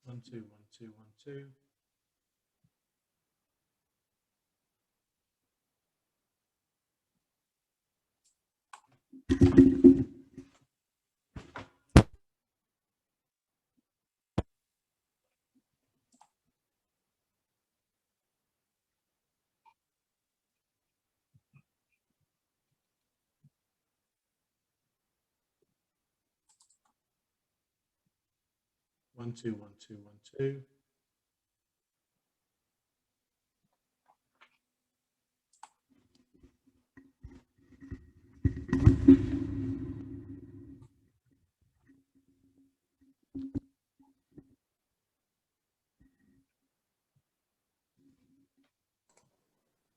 1 2 1 2 1 2. One two one two one two.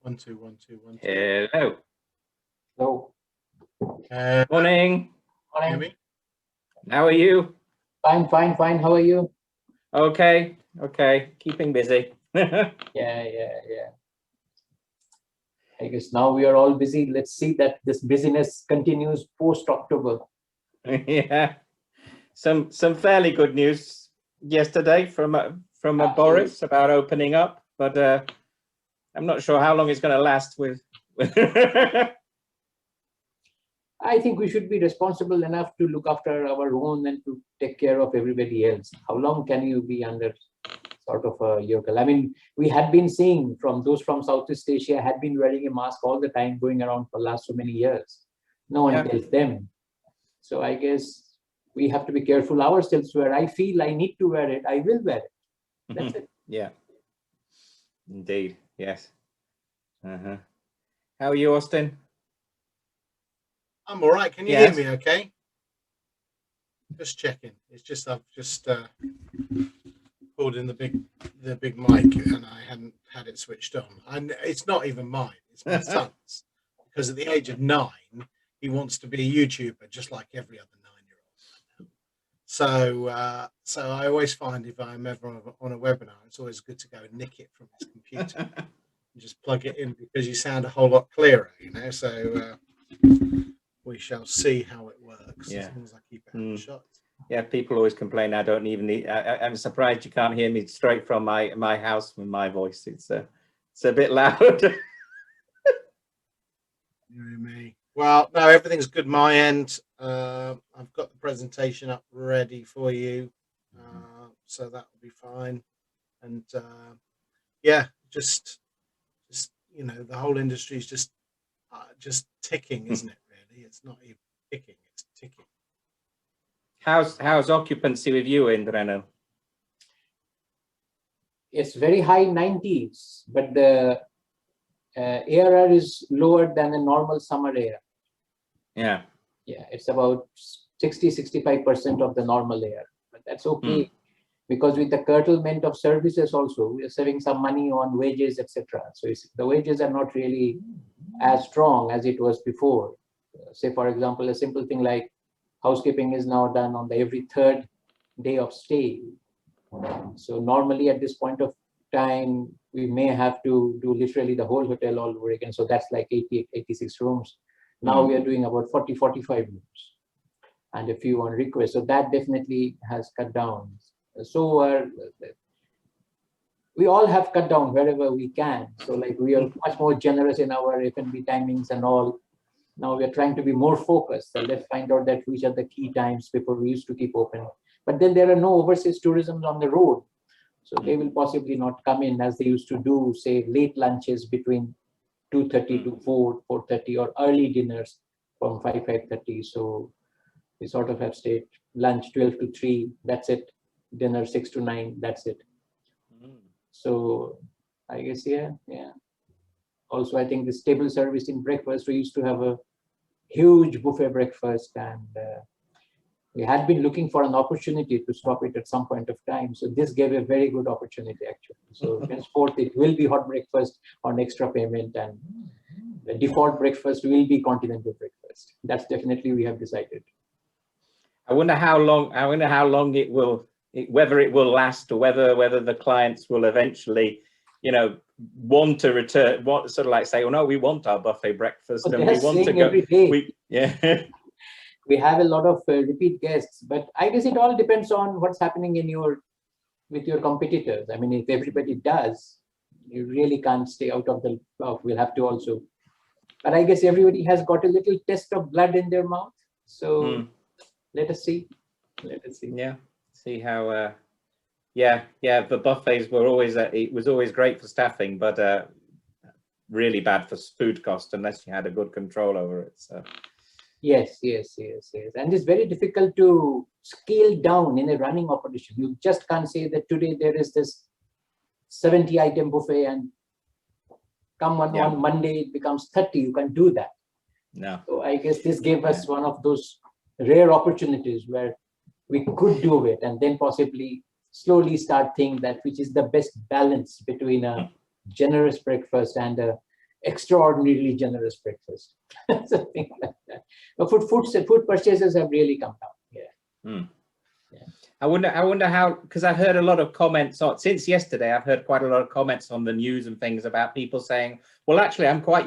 One two one two one two. Hello. Hello. Morning. Hear me? How are you? Fine, fine, fine. How are you? Okay. Okay. Keeping busy. Yeah. I guess now we are all busy. Let's see that this busyness continues post-October. Yeah. Some fairly good news yesterday from Boris about opening up, but I'm not sure how long it's going to last with. I think we should be responsible enough to look after our own and to take care of everybody else. How long can you be under sort of a yoke? I mean, we had been seeing from those from Southeast Asia had been wearing a mask all the time, going around for the last so many years. No one tells them. So I guess we have to be careful ourselves. Where I feel I need to wear it, I will wear it. That's it. Yeah. Indeed. Yes. How are you, Austin? I'm all right. Can you hear me okay? Just checking. It's just I've just pulled in the big mic and I hadn't had it switched on. And it's not even mine, it's my son's. Because at the age of 9, he wants to be a YouTuber just like every other 9-year-old. So I always find if I'm ever on a webinar, it's always good to go and nick it from his computer and just plug it in because you sound a whole lot clearer, you know. So we shall see how it works as long as I keep it shut. Yeah, people always complain I don't even need. I'm surprised you can't hear me straight from my house with my voice. It's a bit loud. You and me. Well, no, everything's good my end. I've got the presentation up ready for you, so that will be fine. And yeah, just you know, the whole industry is just ticking, isn't it? Really, it's not even ticking; it's ticking. How's occupancy with you in Reno? It's very high 90s, but the ARR is lower than a normal summer ARR. Yeah, it's about 60-65% of the normal ARR, but that's okay because with the curtailment of services also, we are saving some money on wages, etc. So the wages are not really as strong as it was before. Say, for example, a simple thing like housekeeping is now done on the every 3rd day of stay. So normally at this point of time, we may have to do literally the whole hotel all over again. So that's like 86 rooms. Now we are doing about 40-45 rooms and a few on request. So that definitely has cut down. So we all have cut down wherever we can. So like we are much more generous in our F&B timings and all. Now we are trying to be more focused. So let's find out that which are the key times before we used to keep open. But then there are no overseas tourism on the road. So they will possibly not come in as they used to do, say, late lunches between 2:30 to 4:30 or early dinners from 5:30. So we sort of have stayed lunch 12 to 3, that's it. Dinner 6 to 9, that's it. So I guess, yeah. Also, I think this table service in breakfast, we used to have a huge buffet breakfast and we had been looking for an opportunity to stop it at some point of time. So this gave a very good opportunity actually. So henceforth, it will be hot breakfast on extra payment and the default breakfast will be continental breakfast. That's definitely we have decided. I wonder how long it will, whether it will last or whether the clients will eventually, you know, want to return, sort of like say, oh no, we want our buffet breakfast and we want to go every day. We have a lot of repeat guests, but I guess it all depends on what's happening in your with your competitors. I mean, if everybody does, you really can't stay out of the block. We'll have to also, but I guess everybody has got a little taste of blood in their mouth. So let us see. Let us see. Yeah, see how. Yeah, the buffets were always. It was always great for staffing, but really bad for food cost unless you had a good control over it. So. Yes. And it's very difficult to scale down in a running operation. You just can't say that today there is this 70-item buffet and come on Monday it becomes 30. You can't do that. No. So I guess this gave us one of those rare opportunities where we could do it and then possibly slowly start thinking that which is the best balance between a generous breakfast and a extraordinarily generous breakfast. Something like that. But food purchases have really come down. Yeah. I wonder how, because I've heard a lot of comments on, since yesterday, I've heard quite a lot of comments on the news and things about people saying, well, actually, I'm quite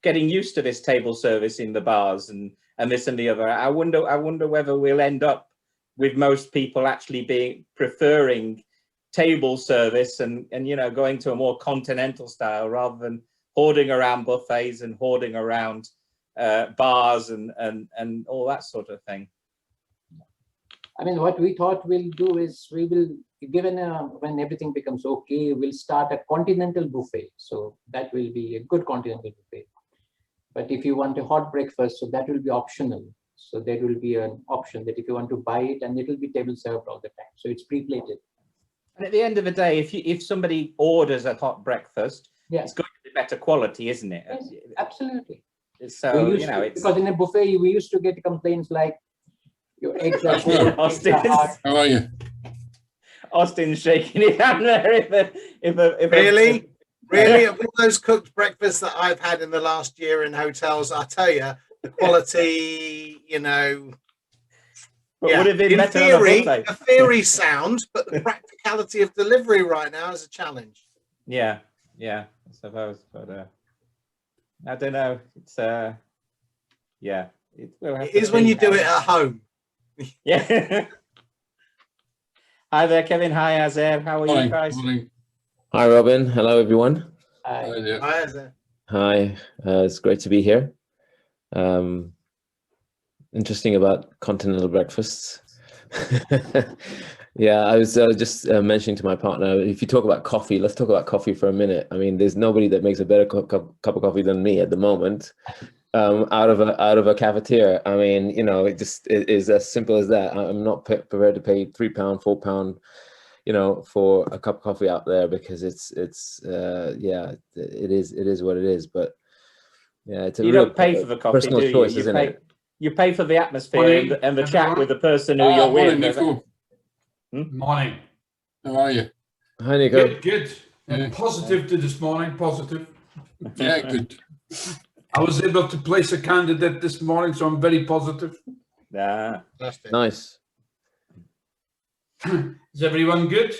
getting used to this table service in the bars and this and the other. I wonder whether we'll end up with most people actually preferring table service and going to a more continental style rather than hoarding around buffets and hoarding around bars and all that sort of thing. I mean, what we thought we'll do is we will, given when everything becomes okay, we'll start a continental buffet. So that will be a good continental buffet. But if you want a hot breakfast, so that will be optional. So there will be an option that if you want to buy it, and it will be table served all the time. So it's pre-plated. And at the end of the day, if somebody orders a hot breakfast, it's going to be better quality, isn't it? Yes, absolutely. So it's because in a buffet we used to get complaints like your eggs are cold, How are you? Austin's shaking his hand there. If Really, of all those cooked breakfasts that I've had in the last year in hotels, I tell you, the quality, would have been in better theory, on a buffet. the theory sound, but the practicality of delivery right now is a challenge. Yeah, I suppose, but I don't know. It's it is when you do it at home. Yeah. Hi there, Kevin. Hi, Azer. How are you guys? Morning. Hi, Robin. Hello, everyone. Hi there. Hi, Azer. Hi. It's great to be here. Interesting about continental breakfasts. Yeah, I was just mentioning to my partner, if you talk about coffee, let's talk about coffee for a minute. I mean, there's nobody that makes a better cup of coffee than me at the moment. Out of a cafeteria. I mean, it is as simple as that. I'm not prepared to pay £3, £4, for a cup of coffee out there because it is what it is. But yeah, it's you don't pay for the coffee, personal do you? choice, isn't it? You pay for the atmosphere and the chat with the person who you're morning, with. Nico. Morning. How are you? Hi, Nico. Good. Yeah. Positive to this morning, positive. Yeah, good. I was able to place a candidate this morning, so I'm very positive. Yeah. Nice. Is everyone good?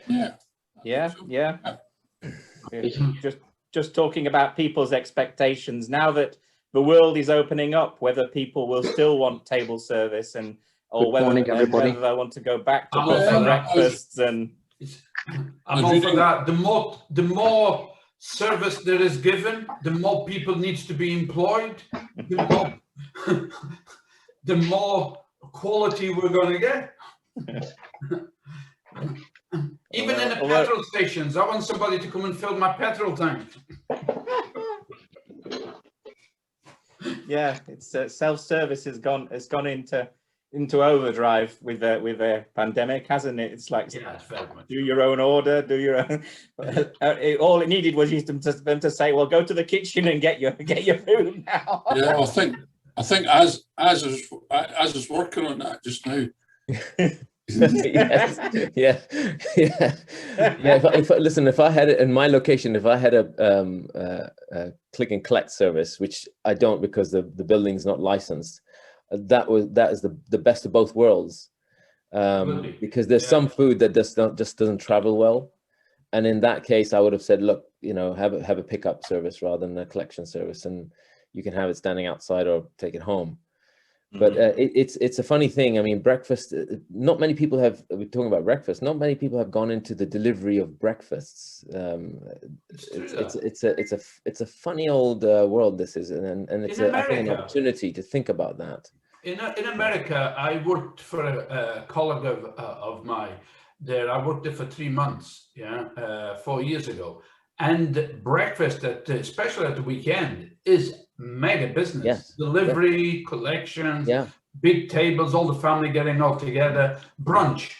Yeah. Just talking about people's expectations now that the world is opening up, whether people will still want table service or whether they want to go back to buffet breakfasts I'm all for that. The more service there is given, the more people needs to be employed, the more quality we're going to get. Even in the petrol stations, I want somebody to come and fill my petrol tank. Yeah, it's self-service has gone into overdrive with the pandemic, hasn't it? It's like, it's very much. do your own order, do your own. All it needed was them to say, well, go to the kitchen and get your food now. Yeah, I think as is working on that just now. Yes. Yeah. If I had it in my location, if I had a click and collect service, which I don't because the building's not licensed, that is the best of both worlds, because there's some food that just doesn't travel well, and in that case I would have said, look, have a pickup service rather than a collection service, and you can have it standing outside or take it home. But it's a funny thing. I mean, breakfast. Not many people have. We're talking about breakfast. Not many people have gone into the delivery of breakfasts. It's a funny old world this is, and it's I think an opportunity to think about that. In America, I worked for a colleague of mine there. I worked there for 3 months, 4 years ago. And breakfast, especially at the weekend, is mega business. Yes. Delivery, collections, Yeah. big tables, all the family getting all together, brunch.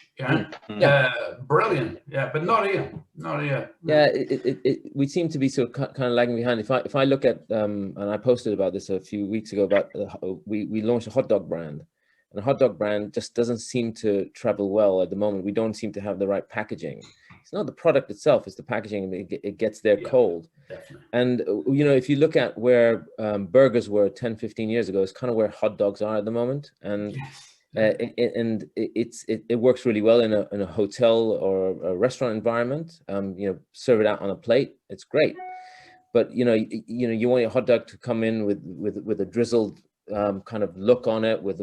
Brilliant. Yeah, but not here. Not here. Yeah, we seem to be sort of kind of lagging behind. If I look at and I posted about this a few weeks ago about we launched a hot dog brand, and the hot dog brand just doesn't seem to travel well at the moment. We don't seem to have the right packaging. It's not the product itself; it's the packaging. It gets there cold. Definitely. And if you look at where burgers were 10, 15 years ago, it's kind of where hot dogs are at the moment. And it works really well in a hotel or a restaurant environment. Serve it out on a plate. It's great. But you want your hot dog to come in with a drizzled kind of look on it, with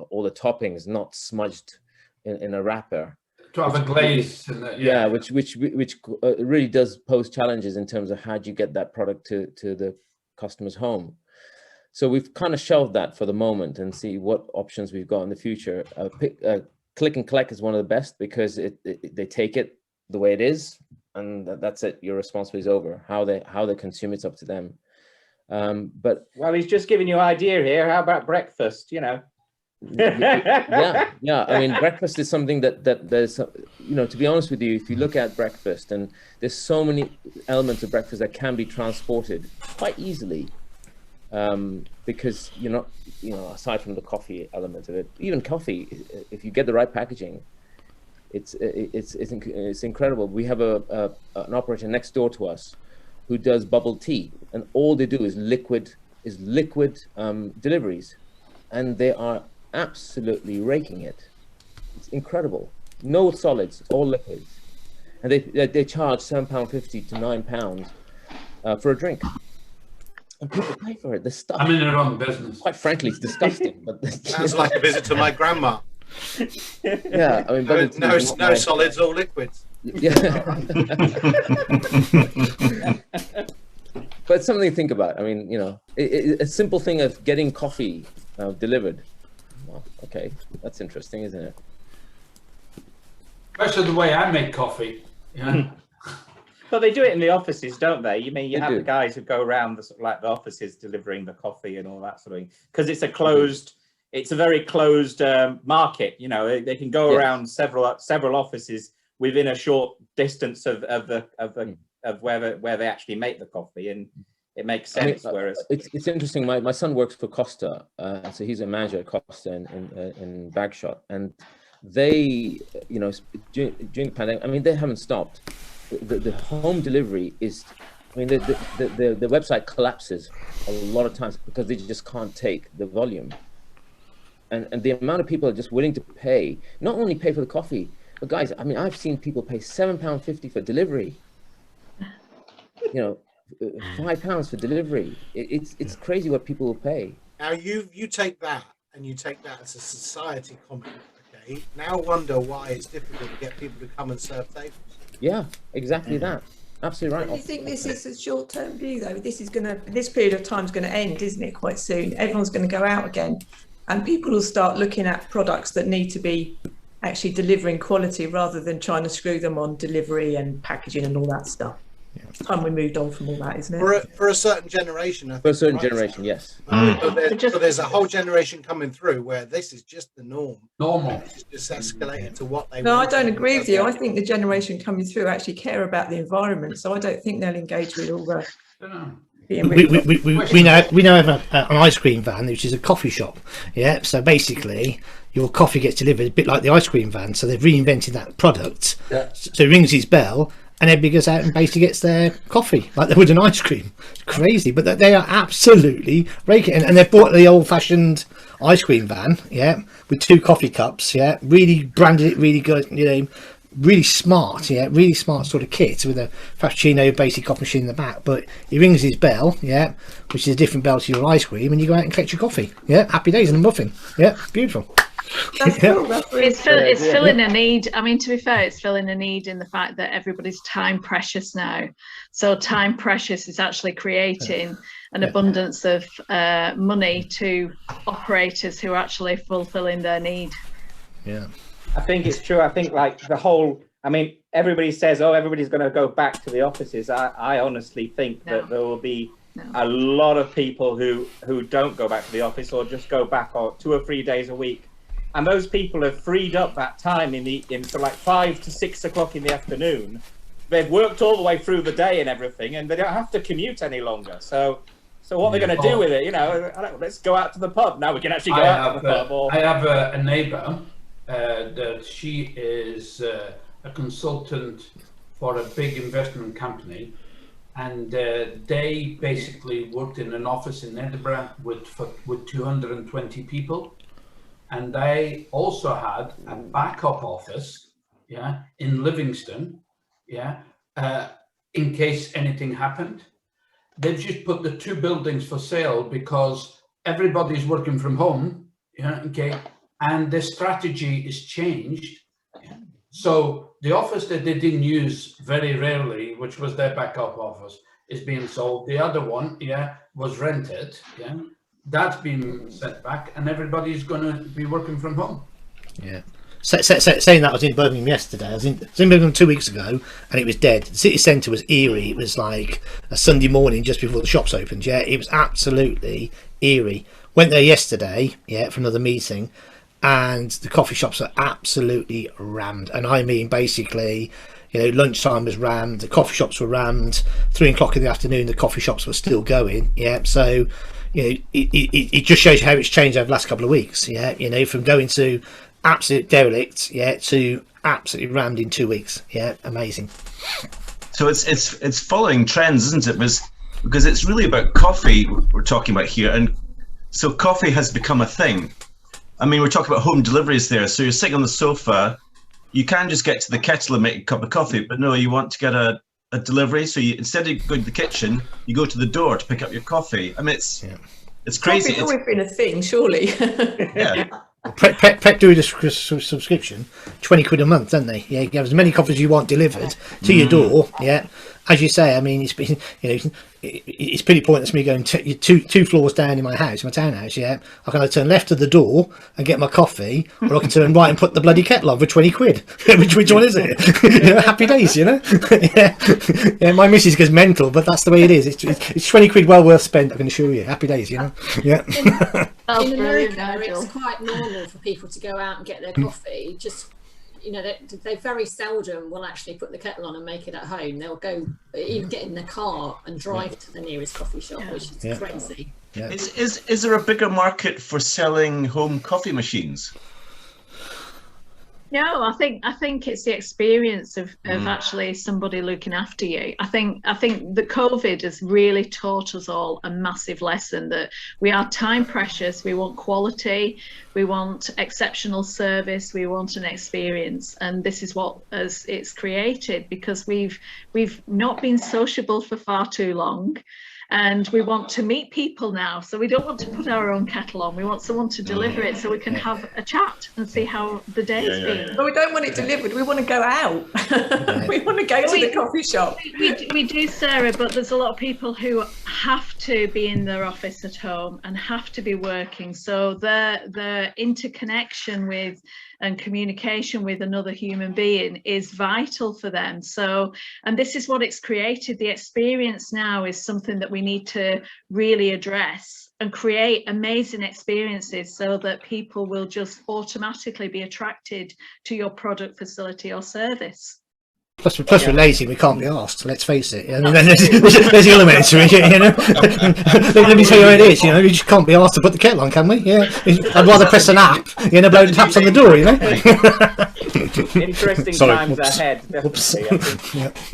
all the toppings not smudged in a wrapper. To have a glaze. Which really does pose challenges in terms of how do you get that product to the customer's home. So we've kind of shelved that for the moment and see what options we've got in the future. Click and collect is one of the best because they take it the way it is, and that's it. Your responsibility is over. How they consume it's up to them. But well, he's just giving you an idea here. How about breakfast? yeah. I mean, breakfast is something that there's, to be honest with you, if you look at breakfast, and there's so many elements of breakfast that can be transported quite easily, because you're not, aside from the coffee element of it, even coffee, if you get the right packaging, it's incredible. We have an operator next door to us who does bubble tea, and all they do is liquid deliveries, and they are absolutely raking it. It's incredible. No solids, all liquids, and they charge £7.50 to £9 for a drink, and people pay for it. The stuff, I'm in the wrong business. Quite frankly, it's disgusting. But sounds like a visit to my grandma. Yeah, I mean, no solids, all liquids. Yeah. But it's something to think about. I mean, a simple thing of getting coffee delivered. Well, okay, that's interesting, isn't it? Especially the way I make coffee. Well, they do it in the offices, don't they? You have the guys who go around the offices delivering the coffee and all that sort of thing, because it's a very closed market. They can go around several offices within a short distance of where they actually make the coffee, and it makes sense. Whereas it's interesting. My son works for Costa, so he's a manager at Costa in Bagshot, and they, during the pandemic, I mean, they haven't stopped. The home delivery is, I mean, the website collapses a lot of times because they just can't take the volume, and the amount of people are just willing to pay, not only pay for the coffee, but guys, I mean, I've seen people pay £7.50 for delivery. £5 for delivery. It's crazy what people will pay. Now you take that and you take that as a society comment. Okay. Now wonder why it's difficult to get people to come and serve tables. Yeah, exactly that. Absolutely right. Do you think this is a short-term view though? This period of time is going to end, isn't it? Quite soon. Everyone's going to go out again, and people will start looking at products that need to be actually delivering quality rather than trying to screw them on delivery and packaging and all that stuff. Yeah. It's time we moved on from all that, isn't it? For a certain generation, I think. For a certain generation, yes. But there's a whole generation coming through where this is just the norm. Normal. It's just escalated to what they want. I don't agree with you. I think the generation coming through actually care about the environment, so I don't think they'll engage with all the... We now have an ice cream van, which is a coffee shop. Yeah, so basically your coffee gets delivered a bit like the ice cream van. So they've reinvented that product. Yeah. So he rings his bell, and everybody goes out and basically gets their coffee like they would an ice cream. It's crazy, but they are absolutely raking. And they've bought the old-fashioned ice cream van, with 2 coffee cups, really branded it really good, really smart, really smart sort of kit with a Frappuccino basic coffee machine in the back. But he rings his bell, which is a different bell to your ice cream, and you go out and collect your coffee. Happy days and a muffin. Beautiful. That's cool. That's really It's filling a need. I mean, to be fair, it's filling a need in the fact that everybody's time precious now. So time precious is actually creating an abundance of money to operators who are actually fulfilling their need. Yeah. I think it's true. I think like the whole, I mean, everybody says, oh, everybody's going to go back to the offices. I honestly think that there will be a lot of people who don't go back to the office or just go back 2 or 3 days a week. And those people have freed up that time in so like 5 to 6 o'clock in the afternoon. They've worked all the way through the day and everything, and they don't have to commute any longer. So what they're going to do with it, let's go out to the pub. Now we can actually go out to the pub. I have a neighbour that she is a consultant for a big investment company, and they basically worked in an office in Edinburgh with 220 people. And they also had a backup office, in Livingston, in case anything happened. They've just put the 2 buildings for sale because everybody's working from home, and the strategy is changed. So the office that they didn't use very rarely, which was their backup office, is being sold. The other one, was rented, That's been sent back, and everybody's going to be working from home. Yeah. Saying that, I was in Birmingham yesterday. I was in Birmingham 2 weeks ago, and it was dead. The city centre was eerie. It was like a Sunday morning just before the shops opened. It was absolutely eerie. Went there yesterday, for another meeting, and the coffee shops are absolutely rammed. And I mean, basically, lunchtime was rammed. The coffee shops were rammed. 3 o'clock in the afternoon, the coffee shops were still going. So. It just shows you how it's changed over the last couple of weeks. From going to absolute derelict, to absolutely rammed in 2 weeks. Amazing. So it's following trends, isn't it? Because it's really about coffee we're talking about here, and so coffee has become a thing. I mean, we're talking about home deliveries there. So you're sitting on the sofa, you can just get to the kettle and make a cup of coffee, but no, you want to get a delivery, so instead of going to the kitchen, you go to the door to pick up your coffee. I mean, it's crazy. It's always been a thing, surely. Yeah. Prep do a subscription, 20 quid a month, don't they? You get as many coffees as you want delivered to your door. As you say, I mean, it's been, it's pretty pointless me going two floors down in my house, my townhouse. I can either turn left to the door and get my coffee, or I can turn right and put the bloody kettle on for 20 quid. which one is it? Happy days, my missus goes mental, but that's the way it is. It's 20 quid well worth spent, I can assure you. Happy days, In America, it's quite normal for people to go out and get their coffee. Just they very seldom will actually put the kettle on and make it at home. They'll go even get in the car and drive to the nearest coffee shop, which is crazy. Is there a bigger market for selling home coffee machines? No, I think it's the experience of actually somebody looking after you. I think the COVID has really taught us all a massive lesson that we are time precious. We want quality, we want exceptional service, we want an experience, and this is what it's created because we've not been sociable for far too long. And we want to meet people now, so we don't want to put our own kettle on. We want someone to deliver it so we can have a chat and see how the day has been. But we don't want it delivered. We want to go out. We want to go to the coffee shop. We do, Sarah, but there's a lot of people who have to be in their office at home and have to be working. So the interconnection with and communication with another human being is vital for them. So, and this is what it's created. The experience now is something that we need to really address and create amazing experiences so that people will just automatically be attracted to your product, facility or service. Plus we're lazy, we can't be asked, let's face it. I mean, there's the element to it, Let me tell you what it is, we just can't be asked to put the kettle on, can we? I'd rather press an app, blow the taps on the door, Interesting times ahead, definitely.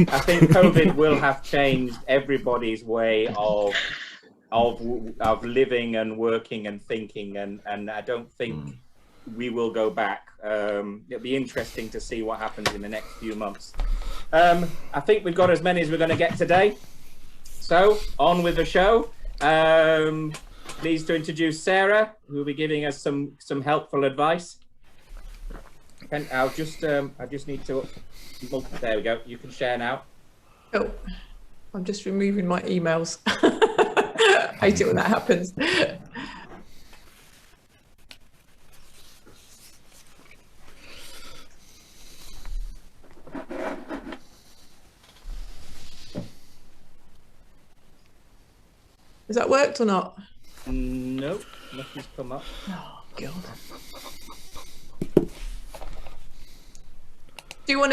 I think COVID will have changed everybody's way of living and working and thinking, and I don't think we will go back. It'll be interesting to see what happens in the next few months. I think we've got as many as we're going to get today. So on with the show. Pleased to introduce Sarah, who will be giving us some helpful advice. And I just need to. There we go. You can share now. Oh, I'm just removing my emails. I hate it when that happens. Has that worked or not? No, nothing's come up. Oh God. Do you want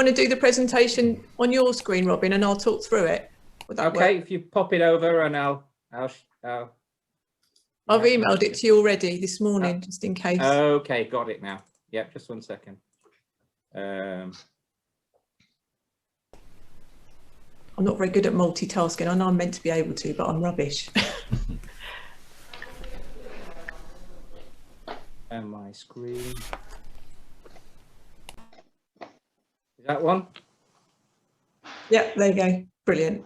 to do the presentation on your screen, Robin, and I'll talk through it? Would that Okay, work? if you pop it over, and I've emailed it to you already this morning, just in case. Okay, got it now. Yeah, just 1 second. I'm not very good at multitasking. I know I'm meant to be able to, but I'm rubbish. And my screen. Is that one? Yeah, there you go. Brilliant.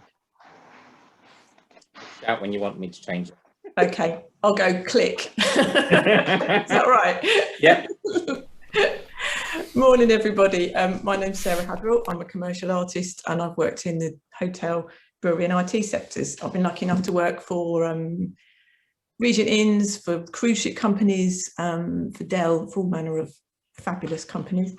Shout when you want me to change it. Okay, I'll go click. Is that right? Yeah. Morning, everybody. My name's Sarah Hadwell. I'm a commercial artist and I've worked in the hotel, brewery and IT sectors. I've been lucky enough to work for Regent Inns, for cruise ship companies, for Dell, for all manner of fabulous companies.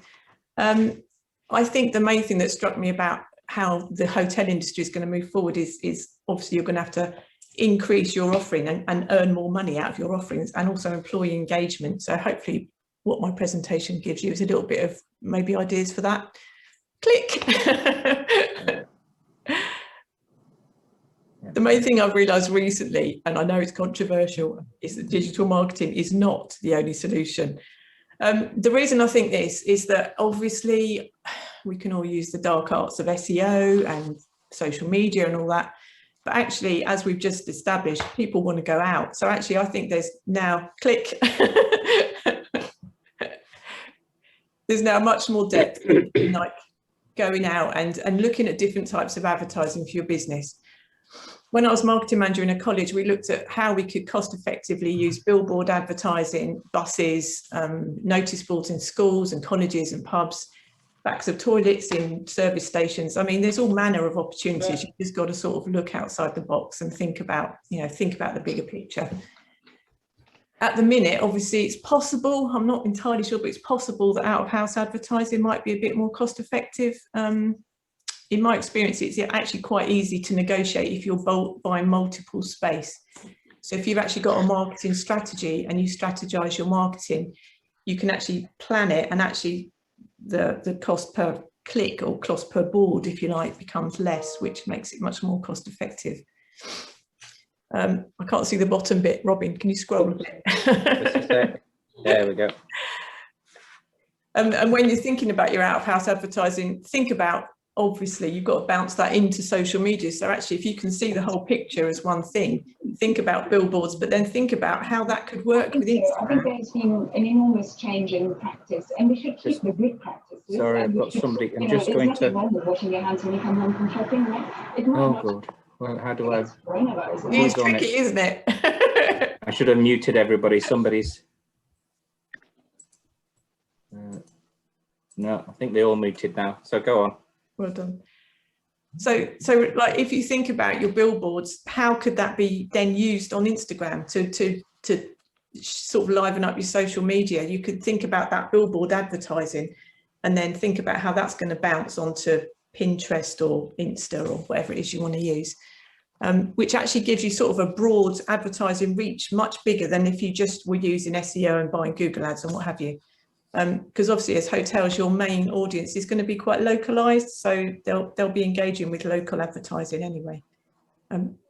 I think the main thing that struck me about how the hotel industry is going to move forward is obviously you're going to have to increase your offering and earn more money out of your offerings, and also employee engagement. So hopefully what my presentation gives you is a little bit of maybe ideas for that. Click. The main thing I've realised recently, and I know it's controversial, is that digital marketing is not the only solution. The reason I think this is that obviously we can all use the dark arts of SEO and social media and all that, but actually, as we've just established, people want to go out. So actually, I think there's now, click, there's now much more depth in like going out and looking at different types of advertising for your business. When I was marketing manager in a college, we looked at how we could cost effectively use billboard advertising, buses, notice boards in schools and colleges and pubs, backs of toilets in service stations. I mean, there's all manner of opportunities. You've just got to sort of look outside the box and think about, think about the bigger picture. At the minute, obviously, it's possible, I'm not entirely sure, but it's possible that out-of-house advertising might be a bit more cost effective. In my experience, it's actually quite easy to negotiate if you're buying multiple space. So if you've actually got a marketing strategy and you strategize your marketing, you can actually plan it, and actually the cost per click or cost per board, if you like, becomes less, which makes it much more cost effective. I can't see the bottom bit. Robin, can you scroll a bit? There we go. And when you're thinking about your out-of-house advertising, think about, obviously, you've got to bounce that into social media. So actually, if you can see the whole picture as one thing, think about billboards, but then think about how that could work with Instagram. I think there's been an enormous change in practice, and we should keep the good practices. Sorry, I've got somebody. I'm just going to. There's nothing wrong with washing your hands when you come home from shopping, right? Oh God. Well, how do I? It's tricky, isn't it? I should have muted everybody. Somebody's. No, I think they all muted now. So go on. Well done. So like, if you think about your billboards, how could that be then used on Instagram to sort of liven up your social media? You could think about that billboard advertising, and then think about how that's going to bounce onto Pinterest or Insta or whatever it is you want to use, which actually gives you sort of a broad advertising reach, much bigger than if you just were using SEO and buying Google ads and what have you. Because obviously, as hotels, your main audience is going to be quite localized, so they'll be engaging with local advertising anyway.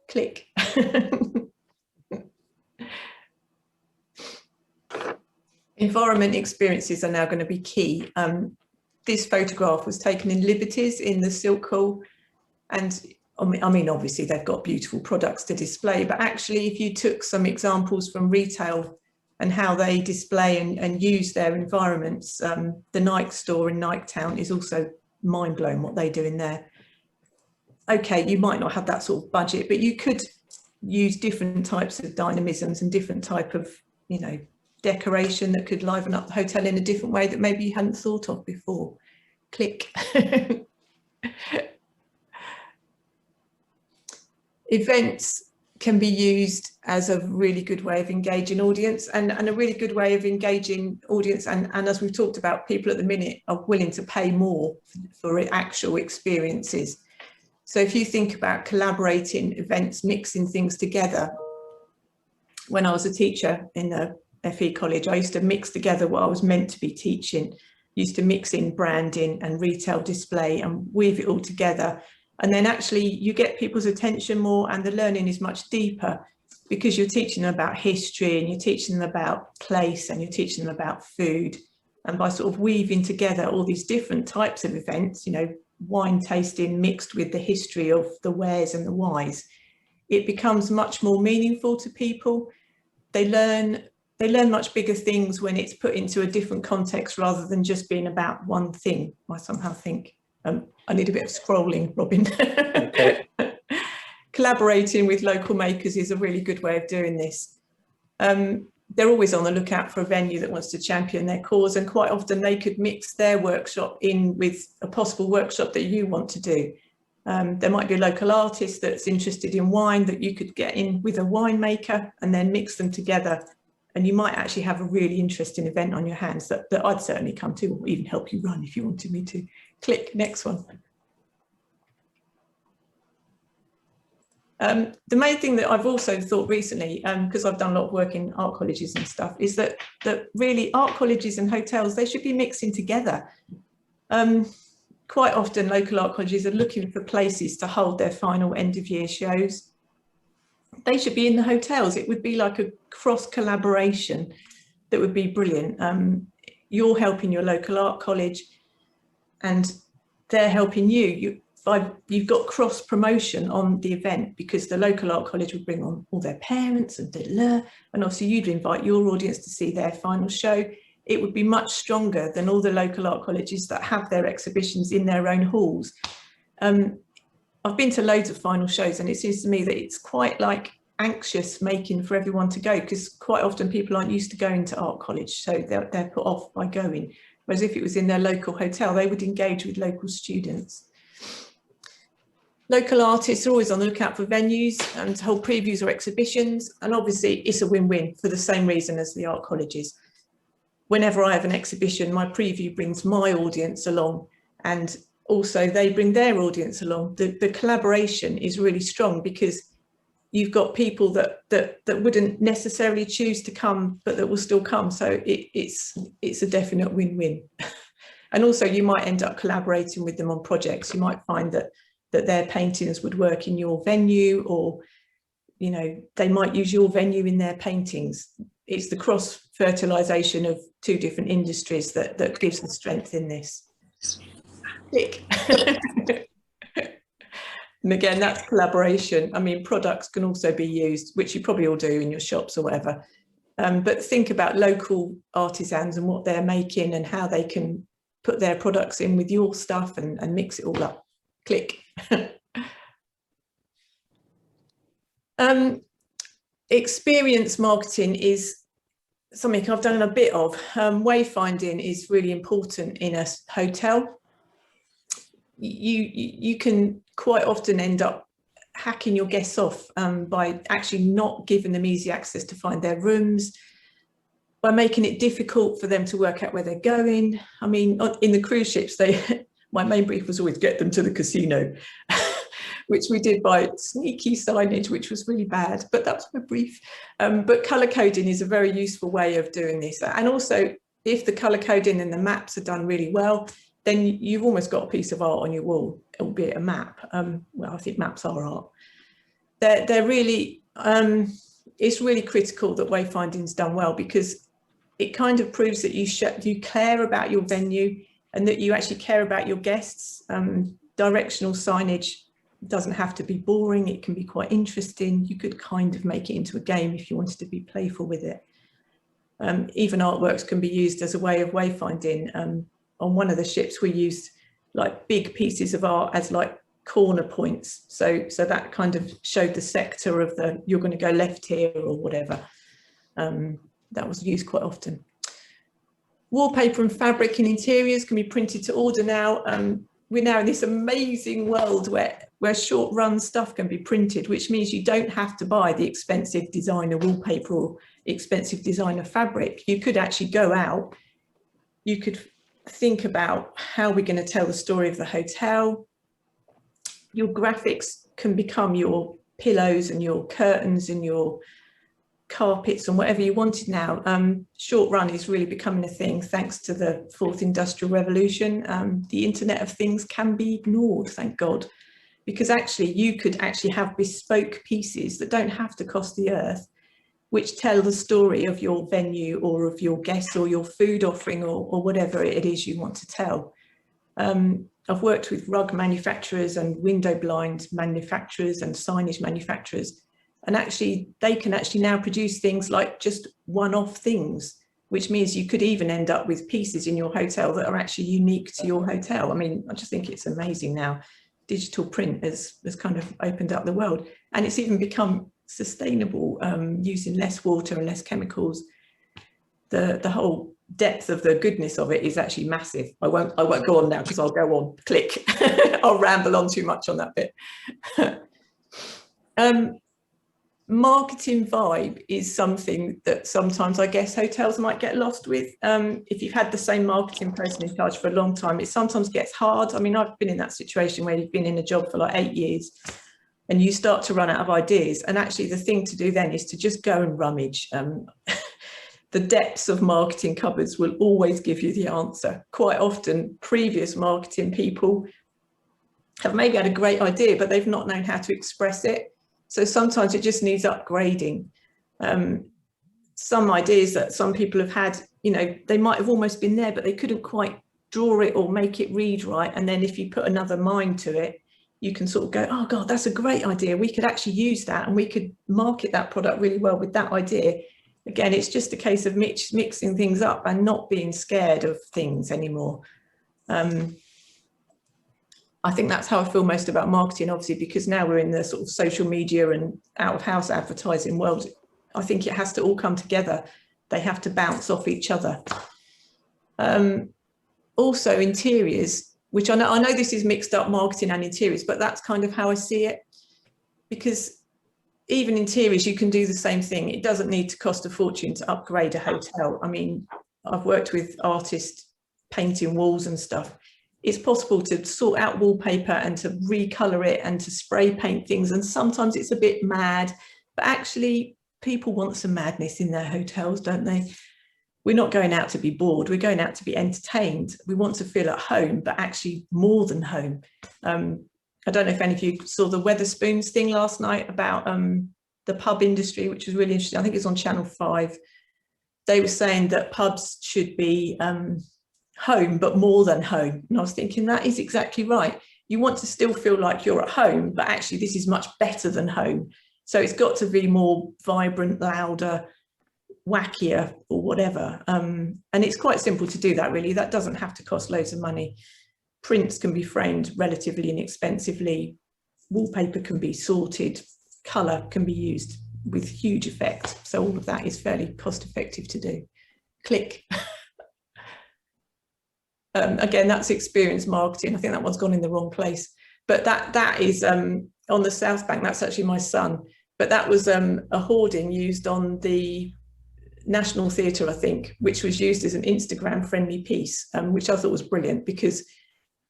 Click. Environment experiences are now going to be key. This photograph was taken in Liberties in the Silk Hall, and I mean, obviously they've got beautiful products to display, but actually, if you took some examples from retail and how they display and use their environments. The Nike store in Nike Town is also mind-blowing what they do in there. Okay, you might not have that sort of budget, but you could use different types of dynamisms and different type of, you know, decoration that could liven up the hotel in a different way that maybe you hadn't thought of before. Click. Events can be used as a really good way of engaging audience, and a really good way of engaging audience. And as we've talked about, people at the minute are willing to pay more for actual experiences. So if you think about collaborating events, mixing things together, when I was a teacher in the FE college, I used to mix together what I was meant to be teaching, used to mix in branding and retail display and weave it all together. And then actually you get people's attention more, and the learning is much deeper because you're teaching them about history and you're teaching them about place and you're teaching them about food. And by sort of weaving together all these different types of events, you know, wine tasting mixed with the history of the wheres and the whys, it becomes much more meaningful to people. They learn much bigger things when it's put into a different context rather than just being about one thing. I somehow think I need a bit of scrolling, Robin. Okay. Collaborating with local makers is a really good way of doing this. They're always on the lookout for a venue that wants to champion their cause, and quite often they could mix their workshop in with a possible workshop that you want to do. There might be a local artist that's interested in wine that you could get in with a winemaker and then mix them together. And you might actually have a really interesting event on your hands that I'd certainly come to, or even help you run if you wanted me to. Click, next one. The main thing that I've also thought recently, because I've done a lot of work in art colleges and stuff, is that really art colleges and hotels, they should be mixing together. Quite often local art colleges are looking for places to hold their final end of year shows. They should be in the hotels. It would be like a cross collaboration that would be brilliant. You're helping your local art college and they're helping you. You've got cross promotion on the event because the local art college would bring on all their parents and obviously you'd invite your audience to see their final show. It would be much stronger than all the local art colleges that have their exhibitions in their own halls. I've been to loads of final shows and it seems to me that it's quite like anxious making for everyone to go, because quite often people aren't used to going to art college, so they're put off by going. Whereas if it was in their local hotel, they would engage with local students. Local artists are always on the lookout for venues and to hold previews or exhibitions. And obviously it's a win-win for the same reason as the art colleges. Whenever I have an exhibition, my preview brings my audience along, and also they bring their audience along. The collaboration is really strong because you've got people that wouldn't necessarily choose to come, but that will still come. So it's a definite win-win. And also you might end up collaborating with them on projects. You might find that their paintings would work in your venue, or, you know, they might use your venue in their paintings. It's the cross-fertilization of two different industries that gives the strength in this. Click. And again, that's collaboration. I mean, products can also be used, which you probably all do in your shops or whatever. But think about local artisans and what they're making and how they can put their products in with your stuff and mix it all up. Click. Experience marketing is something I've done a bit of. Wayfinding is really important in a hotel. You can quite often end up hacking your guests off by actually not giving them easy access to find their rooms, by making it difficult for them to work out where they're going. I mean, in the cruise ships, my main brief was always get them to the casino, which we did by sneaky signage, which was really bad, but that was my brief. But colour coding is a very useful way of doing this. And also, if the colour coding and the maps are done really well, then you've almost got a piece of art on your wall, albeit a map. Well, I think maps are art. They're really, it's really critical that wayfinding is done well, because it kind of proves that you care about your venue and that you actually care about your guests. Directional signage doesn't have to be boring. It can be quite interesting. You could kind of make it into a game if you wanted to be playful with it. Even artworks can be used as a way of wayfinding. On one of the ships, we used like big pieces of art as like corner points. So that kind of showed the sector of the, you're going to go left here or whatever. That was used quite often. Wallpaper and fabric in interiors can be printed to order now. We're now in this amazing world where short run stuff can be printed, which means you don't have to buy the expensive designer wallpaper or expensive designer fabric. You could actually go out, you could think about how we're going to tell the story of the hotel. Your graphics can become your pillows and your curtains and your carpets and whatever you wanted now. Short run is really becoming a thing thanks to the fourth industrial revolution. The Internet of Things can be ignored, thank God, because actually you could actually have bespoke pieces that don't have to cost the earth, which tell the story of your venue or of your guests or your food offering or whatever it is you want to tell. I've worked with rug manufacturers and window blind manufacturers and signage manufacturers, and actually they can actually now produce things like just one-off things, which means you could even end up with pieces in your hotel that are actually unique to your hotel. I mean, I just think it's amazing now. Digital print has kind of opened up the world, and it's even become sustainable, using less water and less chemicals. The whole depth of the goodness of it is actually massive. I won't go on now because I'll go on, click. I'll ramble on too much on that bit. Marketing vibe is something that sometimes I guess hotels might get lost with. If you've had the same marketing person in charge for a long time, it sometimes gets hard. I mean, I've been in that situation where you've been in a job for like 8 years and you start to run out of ideas. And actually the thing to do then is to just go and rummage. The depths of marketing cupboards will always give you the answer. Quite often previous marketing people have maybe had a great idea, but they've not known how to express it. So sometimes it just needs upgrading. Some ideas that some people have had, you know, they might have almost been there, but they couldn't quite draw it or make it read right. And then if you put another mind to it, you can sort of go, oh God, that's a great idea. We could actually use that and we could market that product really well with that idea. Again, it's just a case of mixing things up and not being scared of things anymore. I think that's how I feel most about marketing, obviously, because now we're in the sort of social media and out of house advertising world. I think it has to all come together. They have to bounce off each other. Also interiors, which I know this is mixed up, marketing and interiors, but that's kind of how I see it. Because even interiors, you can do the same thing. It doesn't need to cost a fortune to upgrade a hotel. I mean, I've worked with artists painting walls and stuff. It's possible to sort out wallpaper and to recolor it and to spray paint things. And sometimes it's a bit mad, but actually people want some madness in their hotels, don't they? We're not going out to be bored. We're going out to be entertained. We want to feel at home, but actually more than home. I don't know if any of you saw the Wetherspoons thing last night about the pub industry, which was really interesting. I think it's on Channel 5. They were saying that pubs should be home, but more than home. And I was thinking that is exactly right. You want to still feel like you're at home, but actually this is much better than home. So it's got to be more vibrant, louder, wackier or whatever. And it's quite simple to do that, really. That doesn't have to cost loads of money. Prints can be framed relatively inexpensively. Wallpaper can be sorted. Colour can be used with huge effect. So all of that is fairly cost effective to do. Click. Again, that's experience marketing. I think that one's gone in the wrong place. But that is on the South Bank. That's actually my son. But that was a hoarding used on the National Theatre, I think, which was used as an Instagram-friendly piece, which I thought was brilliant because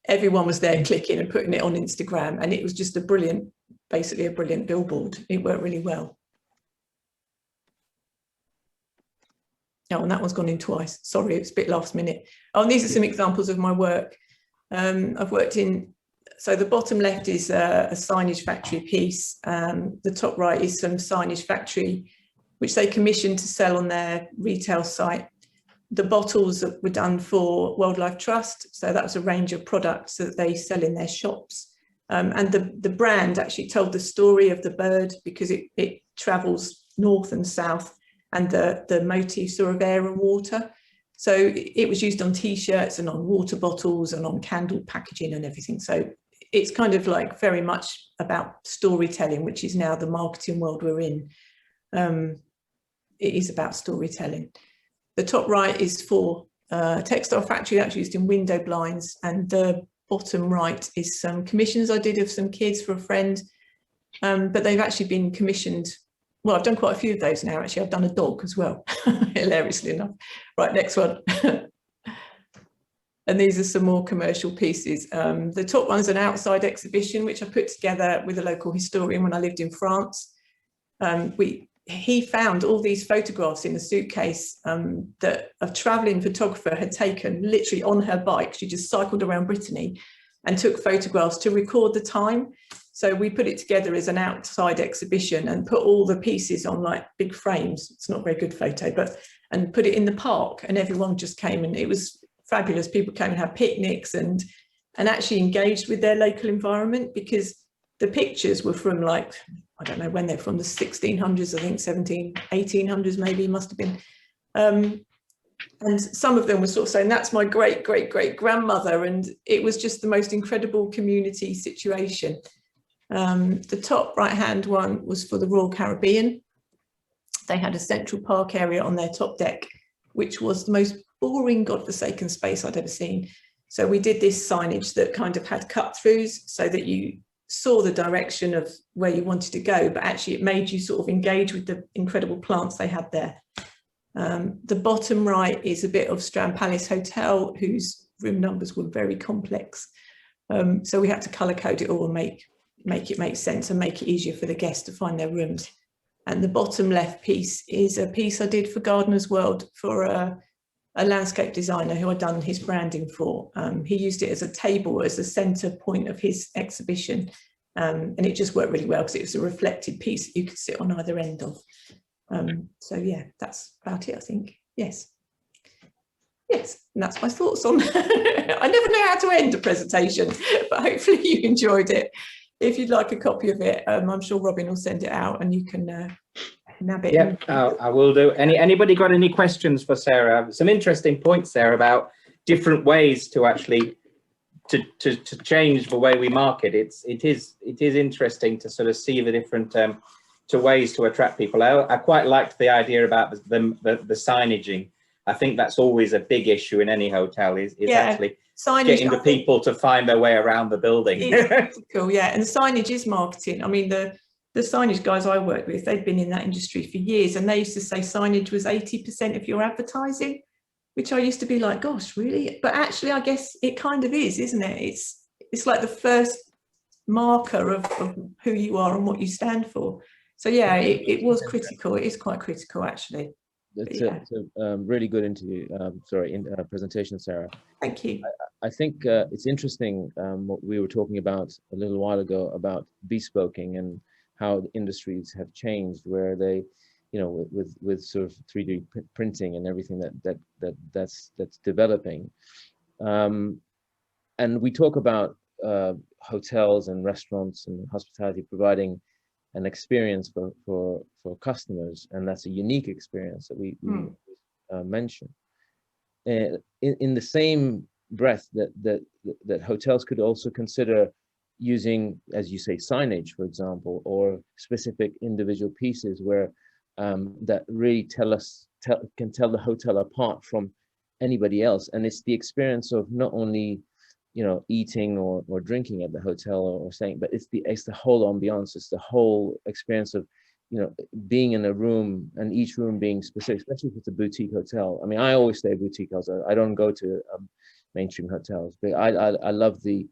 everyone was there clicking and putting it on Instagram, and it was just basically a brilliant billboard. It worked really well. Oh, and that one's gone in twice. Sorry, it's a bit last minute. Oh, and these are some examples of my work. I've worked in, so the bottom left is a signage factory piece. The top right is some signage factory, which they commissioned to sell on their retail site. The bottles were done for Wildlife Trust. So that was a range of products that they sell in their shops. And the brand actually told the story of the bird because it travels north and south. and the motifs are of air and water. So it was used on T-shirts and on water bottles and on candle packaging and everything. So it's kind of like very much about storytelling, which is now the marketing world we're in. It is about storytelling. The top right is for textile factory that's used in window blinds, and the bottom right is some commissions I did of some kids for a friend, but they've actually been commissioned. Well, I've done quite a few of those now, actually. I've done a dog as well, hilariously enough. Right, next one. And these are some more commercial pieces. The top one's an outside exhibition, which I put together with a local historian when I lived in France. He found all these photographs in a suitcase that a traveling photographer had taken literally on her bike. She just cycled around Brittany and took photographs to record the time. So we put it together as an outside exhibition and put all the pieces on like big frames. It's not a very good photo, but, and put it in the park, and everyone just came, and it was fabulous. People came and had picnics and actually engaged with their local environment, because the pictures were from like, I don't know when they're from, the 1600s, I think 1800s maybe, must have been. And some of them were sort of saying, that's my great, great, great grandmother. And it was just the most incredible community situation. The top right-hand one was for the Royal Caribbean. They had a Central Park area on their top deck, which was the most boring, godforsaken space I'd ever seen. So we did this signage that kind of had cut-throughs so that you saw the direction of where you wanted to go, but actually it made you sort of engage with the incredible plants they had there. The bottom right is a bit of Strand Palace Hotel, whose room numbers were very complex. So we had to colour code it all and make it make sense and make it easier for the guests to find their rooms. And the bottom left piece is a piece I did for Gardener's World for a landscape designer who I'd done his branding for. He used it as a table, as the centre point of his exhibition. And it just worked really well because it was a reflected piece that you could sit on either end of. So yeah, that's about it, I think. Yes. Yes, and that's my thoughts on I never know how to end a presentation, but hopefully you enjoyed it. If you'd like a copy of it, I'm sure Robin will send it out and you can nab it. Yeah, I will do. Anybody got any questions for Sarah? Some interesting points there about different ways to actually to change the way we market. It is interesting to sort of see the different to ways to attract people. I quite liked the idea about the signaging. I think that's always a big issue in any hotel is actually signage, getting the people to find their way around the building. It's cool, yeah. And signage is marketing. I mean, the signage guys I worked with, they'd been in that industry for years, and they used to say signage was 80% of your advertising, which I used to be like, gosh, really? But actually, I guess it kind of is, isn't it? It's like the first marker of who you are and what you stand for. So yeah, it was critical. It is quite critical, actually. It's a really good interview. Presentation, Sarah. Thank you. I think it's interesting what we were talking about a little while ago about bespoking and how the industries have changed, where they, you know, with sort of 3D printing and everything that's developing. And we talk about hotels and restaurants and hospitality providing an experience for customers, and that's a unique experience that we mentioned. In the same breath that hotels could also consider using, as you say, signage, for example, or specific individual pieces where that really can tell the hotel apart from anybody else. And it's the experience of not only, you know, eating or drinking at the hotel or staying, but it's the whole ambiance. It's the whole experience of, you know, being in a room and each room being specific, especially if it's a boutique hotel. I mean, I always stay at boutique hotels. I don't go to mainstream hotels, but I love the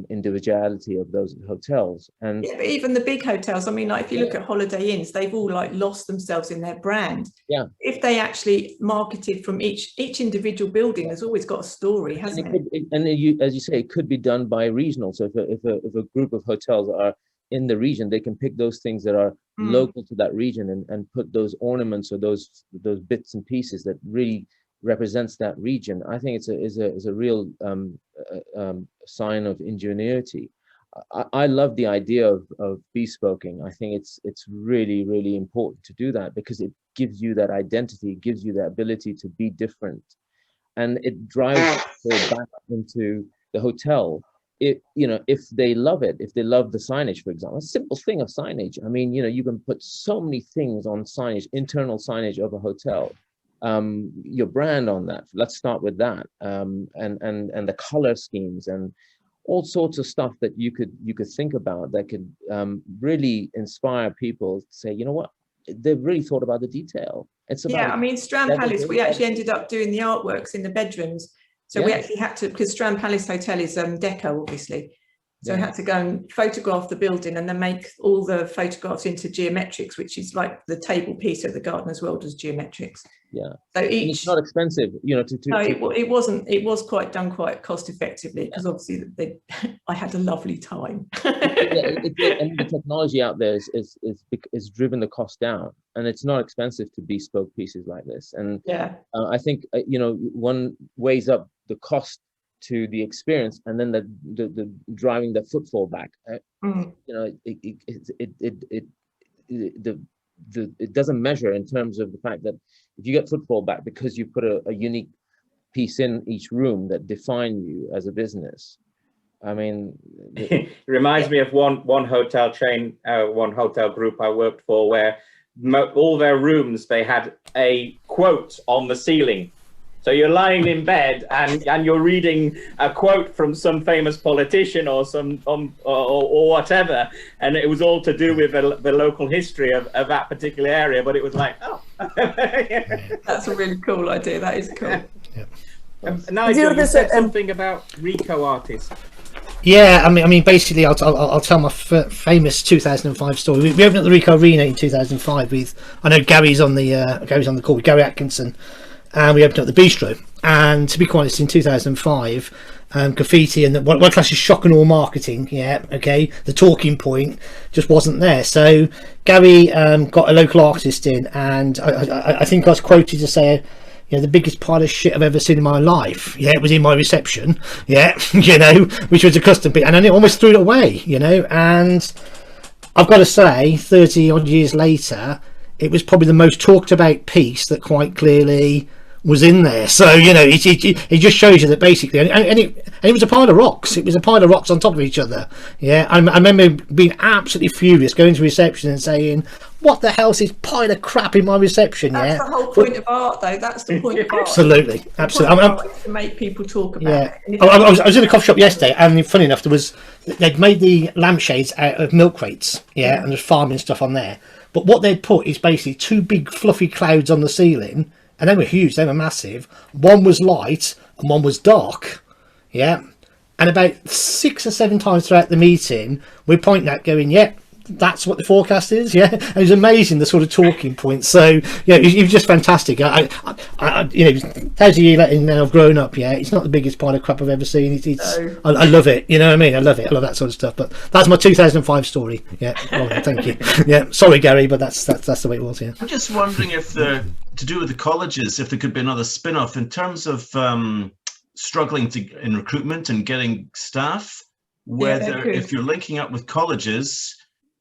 individuality of those hotels. And yeah, but even the big hotels, I mean, like if you look at Holiday Inns, they've all like lost themselves in their brand. Yeah, if they actually marketed from each individual building, has always got a story, hasn't it? As you say, it could be done by regional. So if a group of hotels are in the region, they can pick those things that are local to that region and put those ornaments or those bits and pieces that really represents that region. I think it's a real sign of ingenuity. I love the idea of bespoking. I think it's really, really important to do that, because it gives you that identity, it gives you that ability to be different, and it drives people back into the hotel. If they love it, if they love the signage, for example, a simple thing of signage. I mean, you can put so many things on signage, internal signage of a hotel. Your brand on that. Let's start with that, and the color schemes and all sorts of stuff that you could think about that could really inspire people to say, you know what, they've really thought about the detail. It's about, yeah, I mean, Strand Palace, we actually ended up doing the artworks in the bedrooms. So we actually had to, because Strand Palace Hotel is deco, obviously. So we had to go and photograph the building and then make all the photographs into geometrics, which is like the table piece at the Gardener's World as geometrics. Yeah. So it's not expensive, No, it wasn't. It was done quite cost effectively, because obviously I had a lovely time. And the technology out there is driven the cost down, and it's not expensive to bespoke pieces like this. And I think one weighs up the cost to the experience, and then the driving the footfall back. It doesn't measure in terms of the fact that if you get footfall back because you put a unique piece in each room that define you as a business. I mean, it reminds me of one hotel chain, one hotel group I worked for, where all their rooms, they had a quote on the ceiling. So you're lying in bed and you're reading a quote from some famous politician or or whatever, and it was all to do with the local history of that particular area. But it was like, oh, that's a really cool idea. That is cool. Nigel, you said something about Rico artists. Yeah, I mean, basically, I'll tell my famous 2005 story. We opened up the Rico Arena in 2005 with, I know Gary's on the call, with Gary Atkinson. And we opened up the bistro, and to be quite honest, in 2005, graffiti and what class is shock and awe marketing, the talking point just wasn't there. So Gary got a local artist in, and I think I was quoted to say, the biggest pile of shit I've ever seen in my life. It was in my reception, which was a custom bit, and I almost threw it away, and I've got to say, 30 odd years later, it was probably the most talked about piece that quite clearly was in there. So it just shows you that basically, and it was a pile of rocks. It was a pile of rocks on top of each other. I remember being absolutely furious, going to reception and saying, "What the hell's this pile of crap in my reception?" That's the whole point of art, though. That's the point of art. Absolutely. To make people talk about it. I was in a coffee shop yesterday, and funny enough, they'd made the lampshades out of milk crates, and there's farming stuff on there. But what they'd put is basically two big fluffy clouds on the ceiling, and they were huge, they were massive. One was light and one was dark. And about 6 or 7 times throughout the meeting, we're pointing out, going, that's what the forecast is. And it was amazing, the sort of talking points. So it was just fantastic. I 1,000 years later, now I've grown up. It's not the biggest pile of crap I've ever seen. I love it. You know what I mean? I love it. I love that sort of stuff. But that's my 2005 story. Thank you. Sorry, Gary, but that's the way it was. I'm just wondering if to do with the colleges, if there could be another spin-off in terms of struggling in recruitment and getting staff. Whether if you're linking up with colleges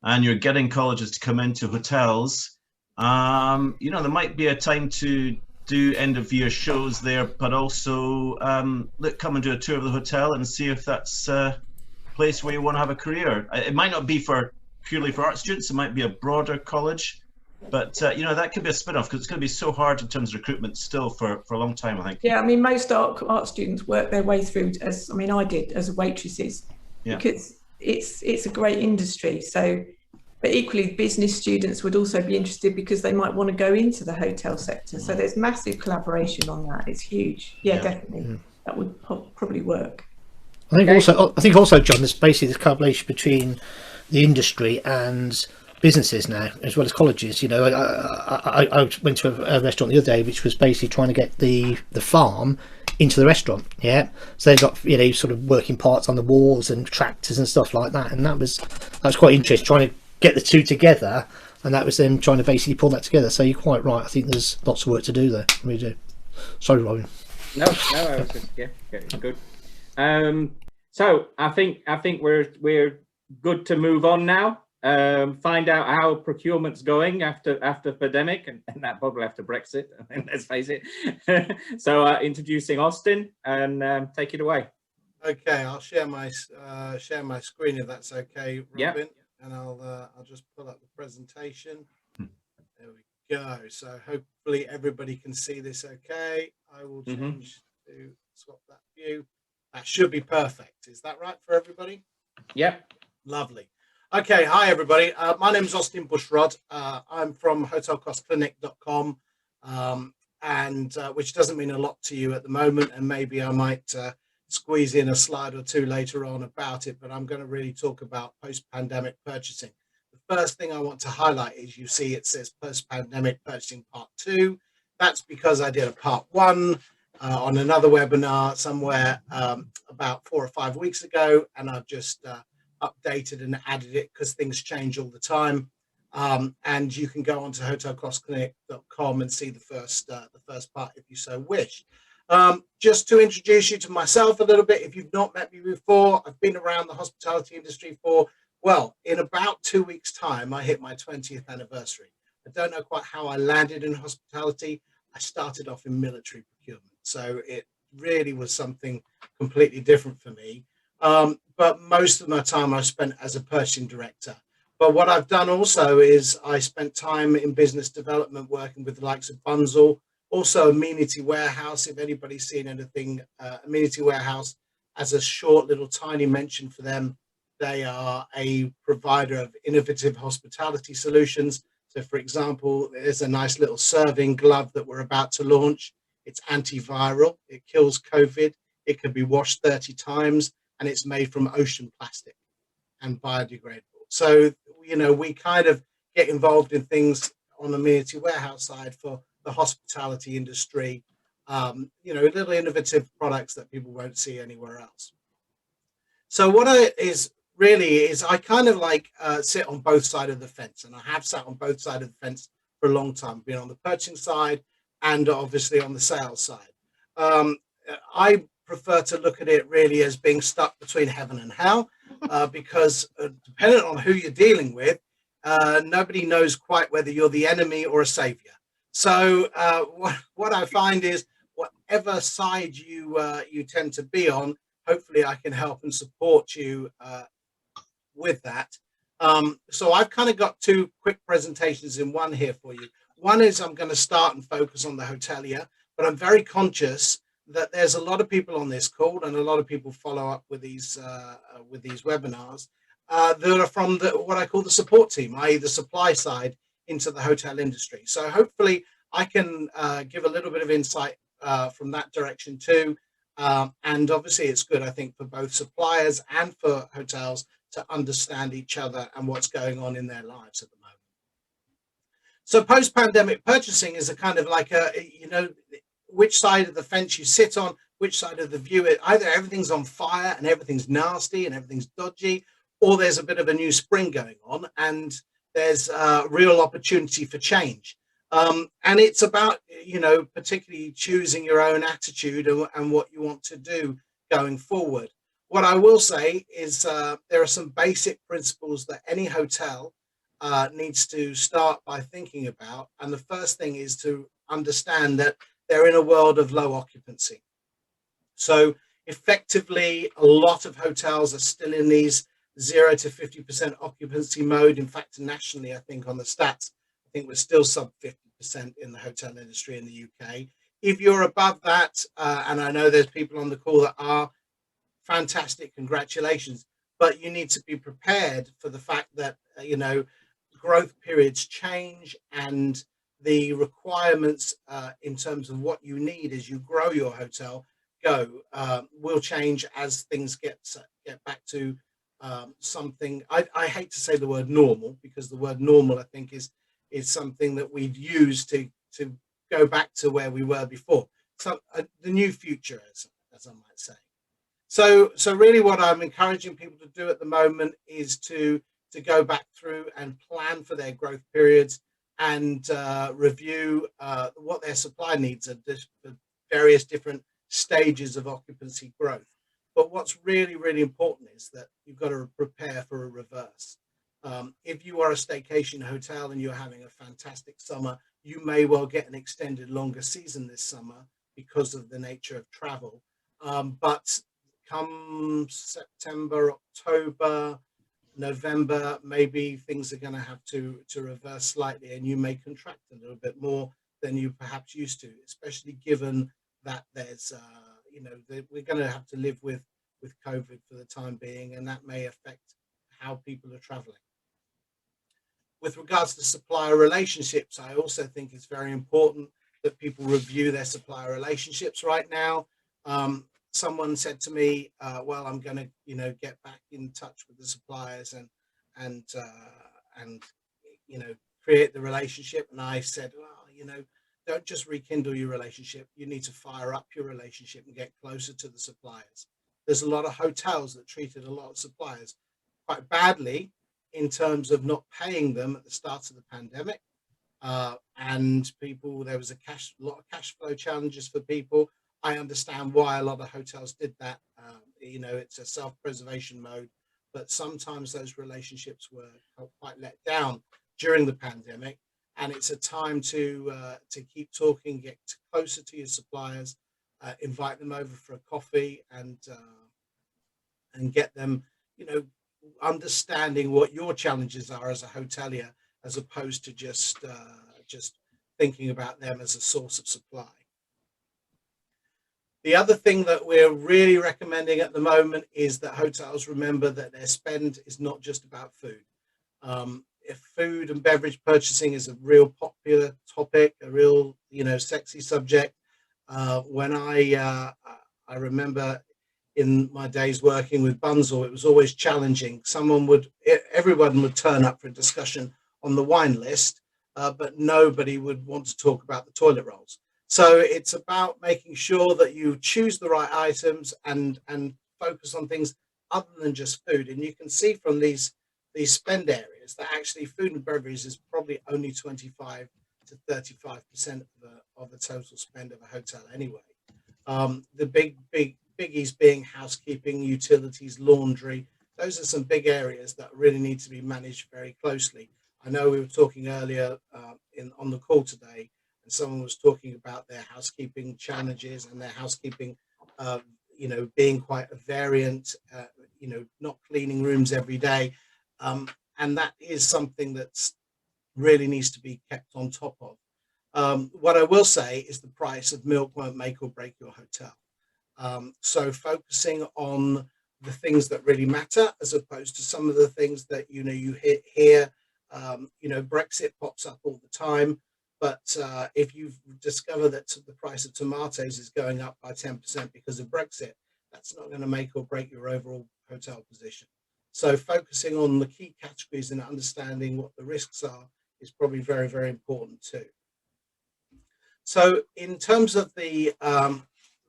and you're getting colleges to come into hotels, there might be a time to do end of year shows there, but also come and do a tour of the hotel and see if that's a place where you want to have a career. It might not be purely for art students, it might be a broader college, but that could be a spin-off, because it's going to be so hard in terms of recruitment still for a long time, I think. I mean, most art students work their way through I did as waitresses, because it's a great industry. But equally, business students would also be interested because they might want to go into the hotel sector. So there's massive collaboration on that. It's huge. Definitely. That would probably work. I think also, John, there's basically this collaboration between the industry and businesses now, as well as colleges. I went to a restaurant the other day, which was basically trying to get the farm into the restaurant. So they've got sort of working parts on the walls and tractors and stuff like that, and that was quite interesting, trying to get the two together, and that was them trying to basically pull that together. So you're quite right. I think there's lots of work to do there. We do. Sorry, Robin. No, I was just, good. So I think we're good to move on now. Find out how procurement's going after pandemic and that probably after Brexit. Let's face it. So introducing Austin, and take it away. Okay, I'll share my screen if that's okay, Robin. Yeah. And I'll just pull up the presentation. There we go. So hopefully everybody can see this okay. I will change to swap that view. That should be perfect. Is that right for everybody? Yep. Lovely. Okay, hi everybody. My name is Austin Bushrod. I'm from hotelcostclinic.com, and which doesn't mean a lot to you at the moment, and maybe I might squeeze in a slide or two later on about it, but I'm going to really talk about post-pandemic purchasing. The first thing I want to highlight is you see it says post-pandemic purchasing part 2. That's because I did a part 1 on another webinar somewhere about 4 or 5 weeks ago, and I've just updated and added it because things change all the time. And you can go on to hotelcostclinic.com and see the first part if you so wish. Just to introduce you to myself a little bit, if you've not met me before, I've been around the hospitality industry for, well, in about 2 weeks' time, I hit my 20th anniversary. I don't know quite how I landed in hospitality. I started off in military procurement, so it really was something completely different for me. But most of my time I spent as a purchasing director. But what I've done also is I spent time in business development working with the likes of Bunzl, also Amenity Warehouse. If anybody's seen anything, Amenity Warehouse, as a short little tiny mention for them, they are a provider of innovative hospitality solutions. So for example, there's a nice little serving glove that we're about to launch. It's antiviral, it kills COVID, it can be washed 30 times, and it's made from ocean plastic and biodegradable. So, you know, we kind of get involved in things on the Amenity Warehouse side for the hospitality industry, you know, little innovative products that people won't see anywhere else. So what I kind of like sit on both sides of the fence, and I have sat on both sides of the fence for a long time, being on the purchasing side and obviously on the sales side. I prefer to look at it really as being stuck between heaven and hell, because depending on who you're dealing with, nobody knows quite whether you're the enemy or a savior. So what I find is whatever side you tend to be on, hopefully I can help and support you with that. So I've kind of got 2 quick presentations in one here for you. One is I'm going to start and focus on the hotelier, but I'm very conscious that there's a lot of people on this call and a lot of people follow up with these webinars that are from what I call the support team, i.e. the supply side into the hotel industry. So hopefully I can give a little bit of insight from that direction too. And obviously it's good, I think, for both suppliers and for hotels to understand each other and what's going on in their lives at the moment. So post-pandemic purchasing is a kind of like you know, which side of the fence you sit on, which side of the view, either everything's on fire and everything's nasty and everything's dodgy, or there's a bit of a new spring going on and there's real opportunity for change. And it's about, you know, particularly choosing your own attitude and what you want to do going forward. What I will say is there are some basic principles that any hotel needs to start by thinking about. And the first thing is to understand that they're in a world of low occupancy. So effectively, a lot of hotels are still in these 0 to 50% occupancy mode. In fact, nationally, I think on the stats, I think we're still sub 50% in the hotel industry in the UK. If you're above that, and I know there's people on the call that are, fantastic, congratulations, but you need to be prepared for the fact that, you know, growth periods change and the requirements in terms of what you need as you grow your hotel will change as things get back to something. I hate to say the word normal, because the word normal, I think, is something that we'd use to go back to where we were before. So the new future, as I might say. So really what I'm encouraging people to do at the moment is to go back through and plan for their growth periods and review what their supply needs are for various different stages of occupancy growth. But what's really, really important is that you've got to prepare for a reverse. If you are a staycation hotel and you're having a fantastic summer, you may well get an extended longer season this summer because of the nature of travel. But come September, October, November, maybe things are going to have to reverse slightly, and you may contract a little bit more than you perhaps used to, especially given that there's we're going to have to live with COVID for the time being, and that may affect how people are traveling. With regards to supplier relationships, I also think it's very important that people review their supplier relationships right now. Someone said to me, well, I'm going to, get back in touch with the suppliers and create the relationship. And I said, well, don't just rekindle your relationship. You need to fire up your relationship and get closer to the suppliers. There's a lot of hotels that treated a lot of suppliers quite badly in terms of not paying them at the start of the pandemic. And there was a lot of cash flow challenges for people. I understand why a lot of hotels did that. It's a self-preservation mode, but sometimes those relationships were quite let down during the pandemic. And it's a time to keep talking, get closer to your suppliers, invite them over for a coffee, and get them, understanding what your challenges are as a hotelier, as opposed to just thinking about them as a source of supply. The other thing that we're really recommending at the moment is that hotels remember that their spend is not just about food. If food and beverage purchasing is a real popular topic, a real, sexy subject, when I remember in my days working with Bunzl, it was always challenging. Everyone would turn up for a discussion on the wine list, but nobody would want to talk about the toilet rolls. So it's about making sure that you choose the right items and focus on things other than just food. And you can see from these spend areas that actually food and beverage is probably only 25 to 35% of the total spend of a hotel anyway. The big biggies being housekeeping, utilities, laundry. Those are some big areas that really need to be managed very closely. I know we were talking earlier on the call today, and someone was talking about their housekeeping challenges and their housekeeping, being quite a variant, not cleaning rooms every day. And that is something that's really needs to be kept on top of. What I will say is the price of milk won't make or break your hotel. So focusing on the things that really matter, as opposed to some of the things that, you hear, Brexit pops up all the time. But if you discover that the price of tomatoes is going up by 10% because of Brexit, that's not going to make or break your overall hotel position. So focusing on the key categories and understanding what the risks are is probably very, very important too. So in terms of the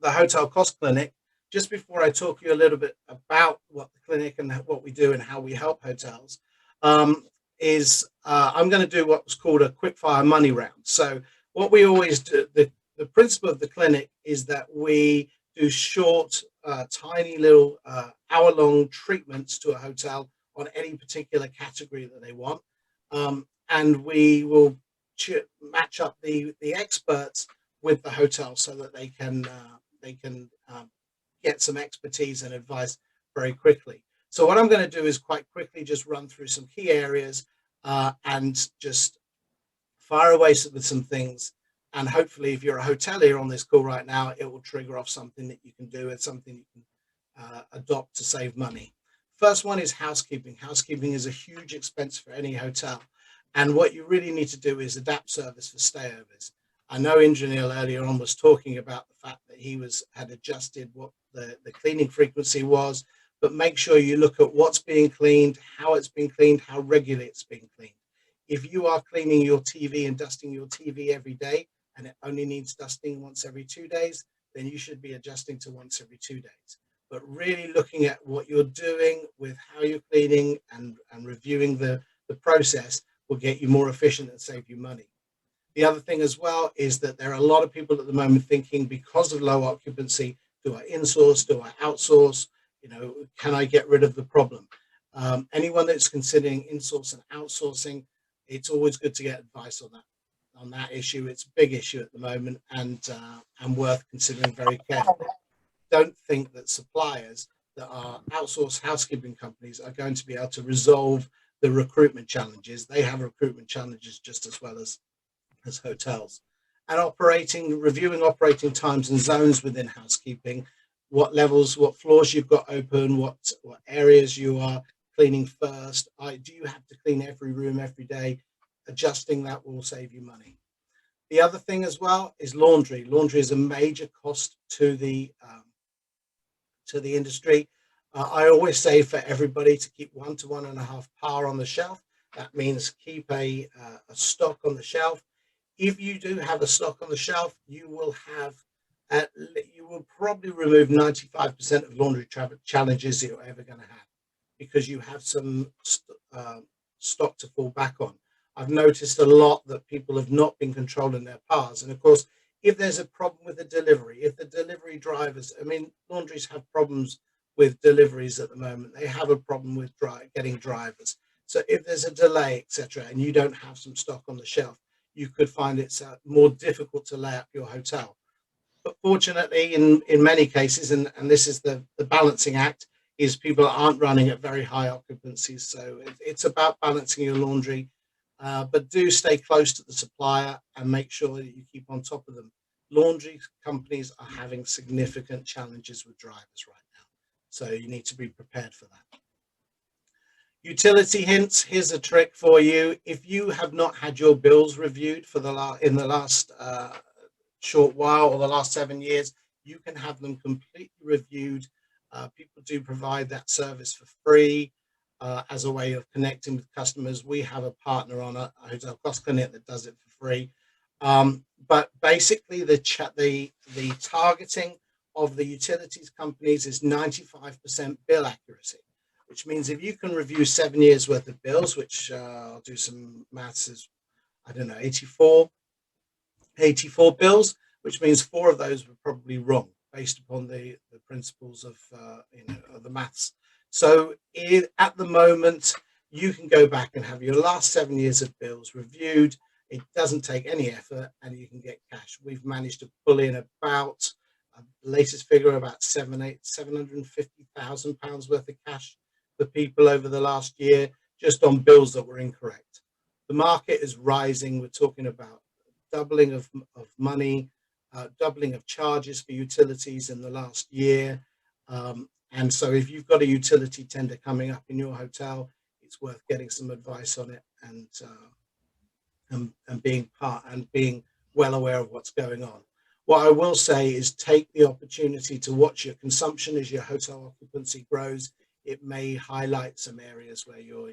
Hotel Cost Clinic, just before I talk to you a little bit about what the clinic and what we do and how we help hotels, I'm going to do what's called a quickfire money round. So what we always do, the principle of the clinic is that we do short, tiny little hour-long treatments to a hotel on any particular category that they want. And we will match up the experts with the hotel so that they can get some expertise and advice very quickly. So what I'm going to do is quite quickly just run through some key areas and just fire away with some things. And hopefully, if you're a hotelier on this call right now, it will trigger off something that you can do and something you can adopt to save money. First one is housekeeping. Housekeeping is a huge expense for any hotel. And what you really need to do is adapt service for stayovers. I know Indranil earlier on was talking about the fact that he had adjusted what the cleaning frequency was, but make sure you look at what's being cleaned, how it's being cleaned, how regularly it's being cleaned. If you are cleaning your TV and dusting your TV every day, and it only needs dusting once every 2 days, then you should be adjusting to once every 2 days. But really looking at what you're doing with how you're cleaning and reviewing the process will get you more efficient and save you money. The other thing as well is that there are a lot of people at the moment thinking, because of low occupancy, do I insource, do I outsource? You know, can I get rid of the problem? Anyone that's considering insourcing and outsourcing, it's always good to get advice on that issue. It's a big issue at the moment, and worth considering very carefully. Don't think that suppliers that are outsourced housekeeping companies are going to be able to resolve the recruitment challenges. They have recruitment challenges just as well as hotels. And reviewing operating times and zones within housekeeping, what levels, what floors you've got open, what areas you are cleaning first. Do you have to clean every room every day? Adjusting that will save you money. The other thing as well is laundry. Laundry is a major cost to the industry. I always say for everybody to keep 1 to 1.5 par on the shelf. That means keep a stock on the shelf. If you do have a stock on the shelf, you will probably remove 95% of laundry challenges that you're ever going to have, because you have some stock to fall back on. I've noticed a lot that people have not been controlling their pars. And of course, if there's a problem with the delivery, if the delivery drivers, I mean, laundries have problems with deliveries at the moment. They have a problem with getting drivers. So if there's a delay, etc., and you don't have some stock on the shelf, you could find it's more difficult to lay up your hotel. But fortunately, in many cases, and this is the balancing act, is people aren't running at very high occupancies. So it's about balancing your laundry, but do stay close to the supplier and make sure that you keep on top of them. Laundry companies are having significant challenges with drivers right now, so you need to be prepared for that. Utility hints. Here's a trick for you. If you have not had your bills reviewed in the last short while, or the last 7 years, you can have them completely reviewed. People do provide that service for free as a way of connecting with customers. We have a partner on a Hotel Cost Clinic that does it for free. But basically, the targeting of the utilities companies is 95% bill accuracy, which means if you can review 7 years worth of bills, which I'll do some maths, is, I don't know, 84 bills, which means 4 of those were probably wrong based upon the principles of of the maths. So at the moment, you can go back and have your last 7 years of bills reviewed. It doesn't take any effort, and you can get cash. We've managed to pull in about the latest figure, about £750,000 worth of cash for people over the last year, just on bills that were incorrect. The market is rising. We're talking about doubling of money, doubling of charges for utilities in the last year. And so if you've got a utility tender coming up in your hotel, it's worth getting some advice on it and being well aware of what's going on. What I will say is take the opportunity to watch your consumption as your hotel occupancy grows. It may highlight some areas where your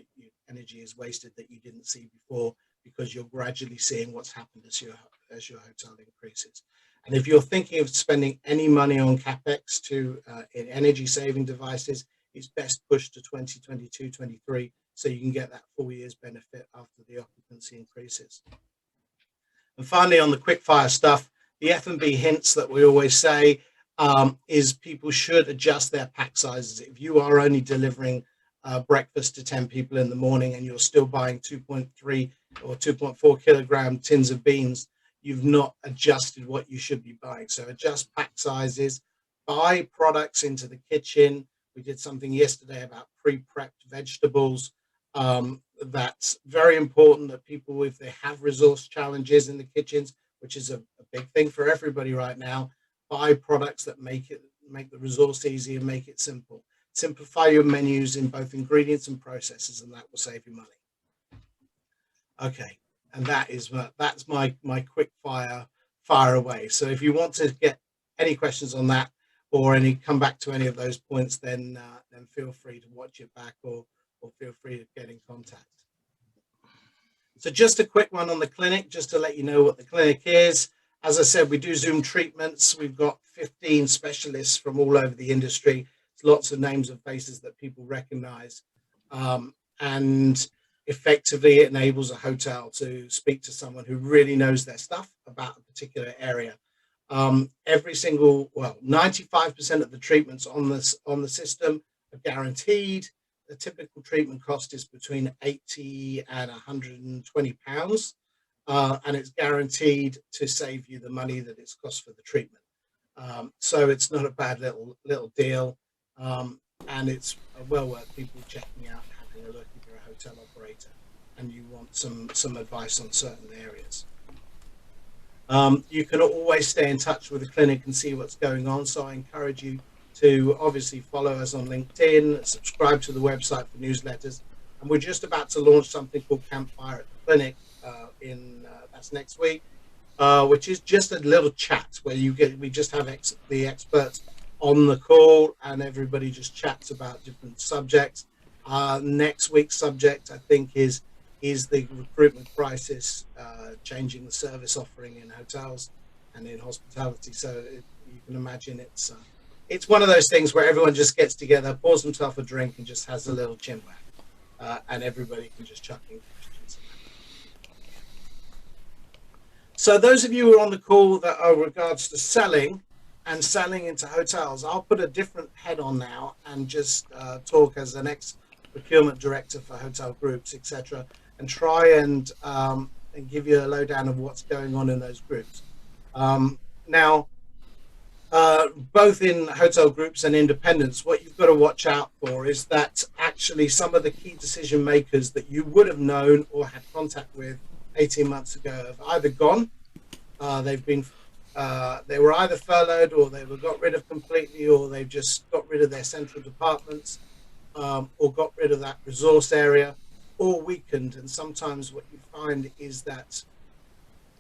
energy is wasted that you didn't see before, because you're gradually seeing what's happened as your hotel increases. And if you're thinking of spending any money on capex in energy saving devices, it's best pushed to 2022, 23, so you can get that 4 years benefit after the occupancy increases. And finally, on the quickfire stuff, the F&B hints that we always say is people should adjust their pack sizes. If you are only delivering breakfast to 10 people in the morning and you're still buying 2.3 or 2.4 kilogram tins of beans, you've not adjusted what you should be buying. So adjust pack sizes, buy products into the kitchen. We did something yesterday about pre-prepped vegetables. That's very important that people, if they have resource challenges in the kitchens, which is a big thing for everybody right now, buy products that make the resource easy and make it simple. Simplify your menus in both ingredients and processes, and that will save you money. Okay, and that's my quick fire away. So if you want to get any questions on that or come back to any of those points, then feel free to watch it back or feel free to get in contact. So just a quick one on the clinic, just to let you know what the clinic is. As I said, we do Zoom treatments. We've got 15 specialists from all over the industry. Lots of names and faces that people recognize. And effectively, it enables a hotel to speak to someone who really knows their stuff about a particular area. Every single, well, 95% of the treatments on the system are guaranteed. The typical treatment cost is between 80 and 120 pounds, and it's guaranteed to save you the money that it's cost for the treatment. So it's not a bad little deal, and it's well worth people checking out and having a look if you're a hotel operator and you want some advice on certain areas. You can always stay in touch with the clinic and see what's going on. So I encourage you to obviously follow us on LinkedIn, subscribe to the website for newsletters. And we're just about to launch something called Campfire at the Clinic that's next week, which is just a little chat where we just have the experts on the call and everybody just chats about different subjects. Next week's subject, I think, is the recruitment crisis, changing the service offering in hotels and in hospitality. So you can imagine it's one of those things where everyone just gets together, pours themselves a drink, and just has a little chin wag, and everybody can just chuck in questions. So those of you who are on the call that are regards to selling and selling into hotels, I'll put a different head on now and just talk as an ex-procurement director for hotel groups, etc., and try and give you a lowdown of what's going on in those groups. Now, both in hotel groups and independents, what you've got to watch out for is that actually some of the key decision makers that you would have known or had contact with 18 months ago have either gone, they were either furloughed, or they were got rid of completely, or they've just got rid of their central departments, or got rid of that resource area, or weakened. And sometimes what you find is that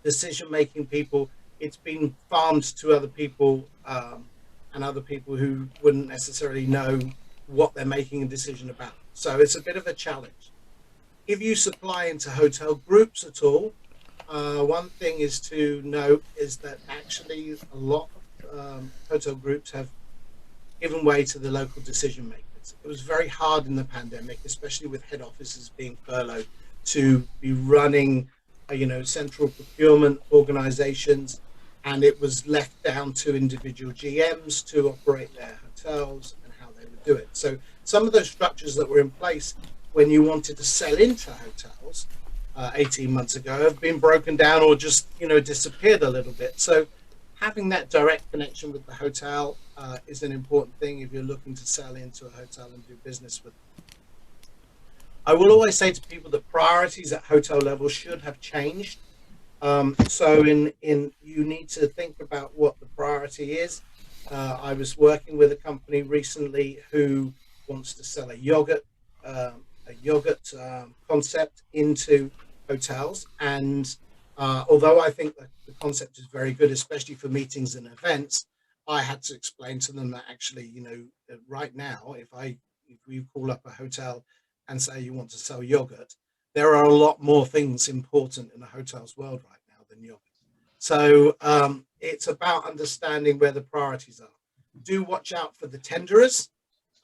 decision-making people, it's been farmed to other people, and other people who wouldn't necessarily know what they're making a decision about. So it's a bit of a challenge. If you supply into hotel groups at all, one thing is to note is that actually a lot of hotel groups have given way to the local decision makers. It was very hard in the pandemic, especially with head offices being furloughed, to be running central procurement organizations, and it was left down to individual GMs to operate their hotels and how they would do it. So some of those structures that were in place when you wanted to sell into hotels 18 months ago have been broken down or just disappeared a little bit. So having that direct connection with the hotel is an important thing if you're looking to sell into a hotel and do business with them. I will always say to people that priorities at hotel level should have changed. So you need to think about what the priority is. I was working with a company recently who wants to sell a yogurt concept into hotels, and although I think that the concept is very good, especially for meetings and events, I had to explain to them that actually, right now, if we call up a hotel and say you want to sell yogurt, there are a lot more things important in the hotel's world right now than yogurt. So it's about understanding where the priorities are. Do watch out for the tenderers,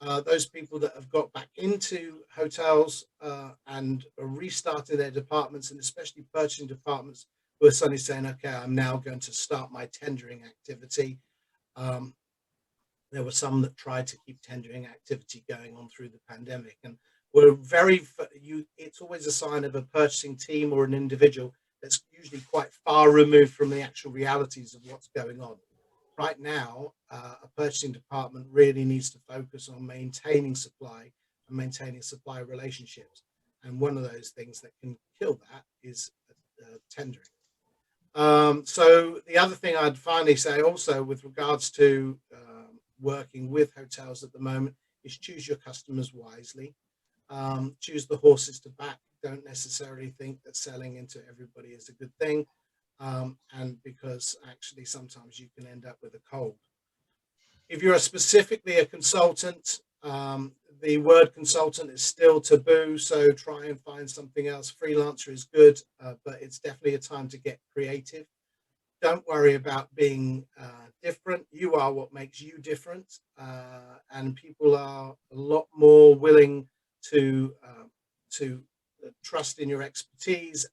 those people that have got back into hotels and restarted their departments, and especially purchasing departments who are suddenly saying, okay, I'm now going to start my tendering activity. There were some that tried to keep tendering activity going on through the pandemic, and it's always a sign of a purchasing team or an individual that's usually quite far removed from the actual realities of what's going on. Right now, a purchasing department really needs to focus on maintaining supply and maintaining supply relationships. And one of those things that can kill that is tendering. So the other thing I'd finally say also with regards to working with hotels at the moment is choose your customers wisely. Choose the horses to back. Don't necessarily think that selling into everybody is a good thing. And because actually sometimes you can end up with a cold. If you're specifically a consultant, the word consultant is still taboo, so try and find something else. Freelancer is good, but it's definitely a time to get creative. Don't worry about being different. You are what makes you different, and people are a lot more willing to trust in your expertise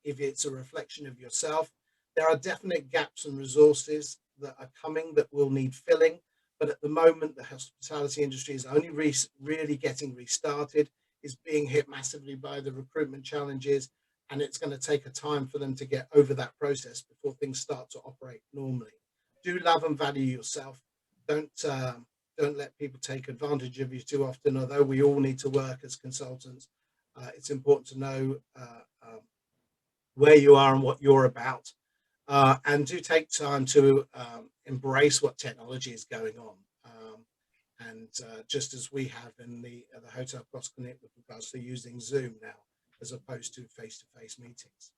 if it's a reflection of yourself. There are definite gaps and resources that are coming that will need filling. But at the moment, the hospitality industry is only really getting restarted, is being hit massively by the recruitment challenges, and it's going to take a time for them to get over that process before things start to operate normally. Do love and value yourself. Don't let people take advantage of you too often. Although we all need to work as consultants, it's important to know where you are and what you're about, and do take time to embrace what technology is going on. And just as we have in the Hotel Cross Connect with regards to using Zoom now, as opposed to face-to-face meetings.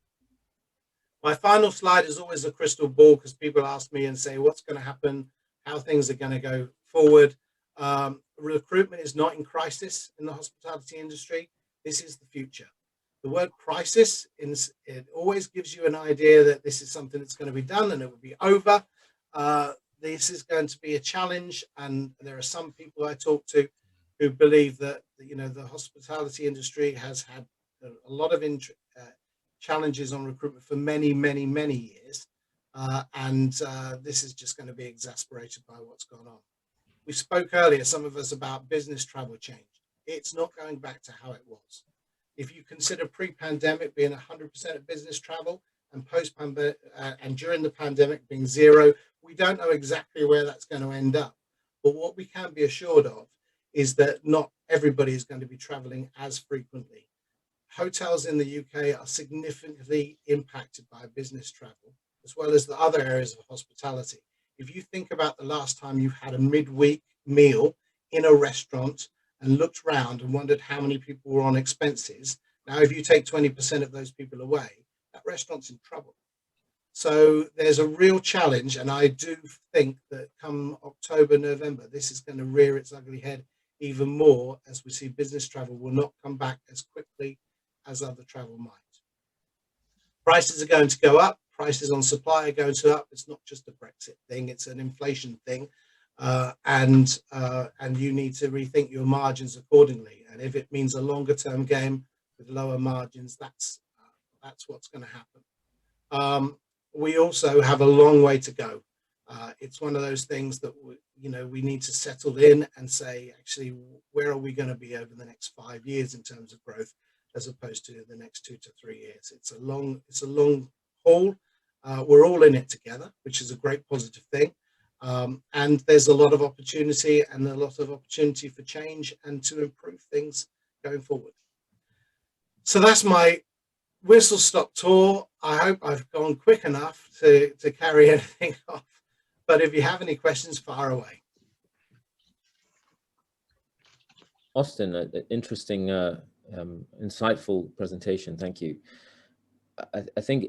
My final slide is always a crystal ball, because people ask me and say, what's going to happen, how things are going to go forward. Recruitment is not in crisis in the hospitality industry. This is the future. The word crisis, it always gives you an idea that this is something that's going to be done and it will be over. This is going to be a challenge, and there are some people I talk to who believe that, you know, the hospitality industry has had a lot of challenges on recruitment for many, many, many years, and this is just going to be exacerbated by what's gone on. We spoke earlier, some of us, about business travel change. It's not going back to how it was. If you consider pre-pandemic being 100% of business travel, and post-pandemic and during the pandemic being zero, we don't know exactly where that's going to end up. But what we can be assured of is that not everybody is going to be traveling as frequently. Hotels in the UK are significantly impacted by business travel, as well as the other areas of hospitality. If you think about the last time you had a midweek meal in a restaurant and looked around and wondered how many people were on expenses, now if you take 20% of those people away, that restaurant's in trouble. So there's a real challenge, and I do think that come October, November, this is going to rear its ugly head even more, as we see business travel will not come back as quickly as other travel might. Prices are going to go up. Prices on supply are going to go up. It's not just a Brexit thing, it's an inflation thing. And you need to rethink your margins accordingly. And if it means a longer term game with lower margins, that's what's going to happen. We also have a long way to go. It's one of those things that we need to settle in and say, actually, where are we going to be over the next 5 years in terms of growth, as opposed to the next 2 to 3 years. It's a long haul. We're all in it together, which is a great positive thing. And there's a lot of opportunity and a lot of opportunity for change and to improve things going forward. So that's my whistle stop tour. I hope I've gone quick enough to carry anything off. But if you have any questions, fire away. Austin, an interesting, insightful presentation. Thank you. I think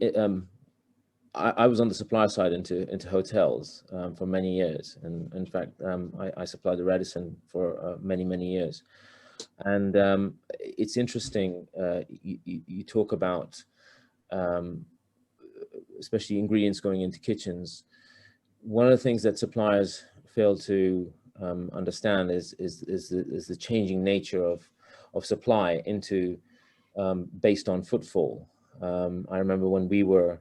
I was on the supplier side into hotels for many years, and in fact, I supplied the Radisson for many years. And it's interesting. You talk about especially ingredients going into kitchens. One of the things that suppliers fail to understand is the changing nature of supply into based on footfall. I remember when we were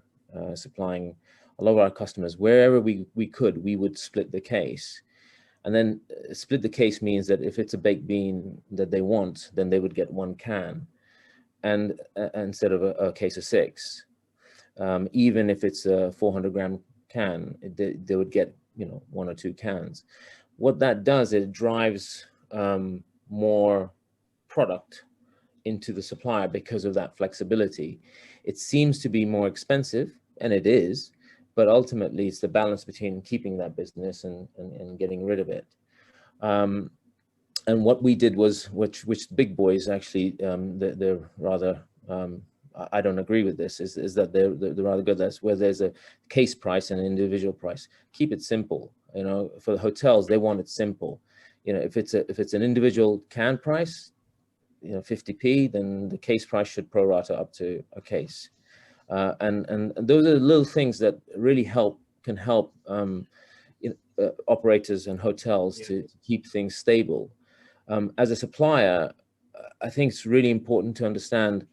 supplying a lot of our customers, wherever we could, we would split the case. And then split the case means that if it's a baked bean that they want, then they would get 1 can, and instead of a case of 6. Even if it's a 400-gram can, they would get 1 or 2 cans. What that does, it drives more product into the supplier because of that flexibility. It seems to be more expensive, and it is, but ultimately it's the balance between keeping that business and getting rid of it. And what we did was, which big boys actually, they're rather, I don't agree with this, is that they're rather good. That's where there's a case price and an individual price. Keep it simple. For the hotels, they want it simple. If it's an individual can price, 50p, then the case price should prorata up to a case. And those are the little things that really can help operators and hotels to keep things stable. As a supplier, I think it's really important to understand,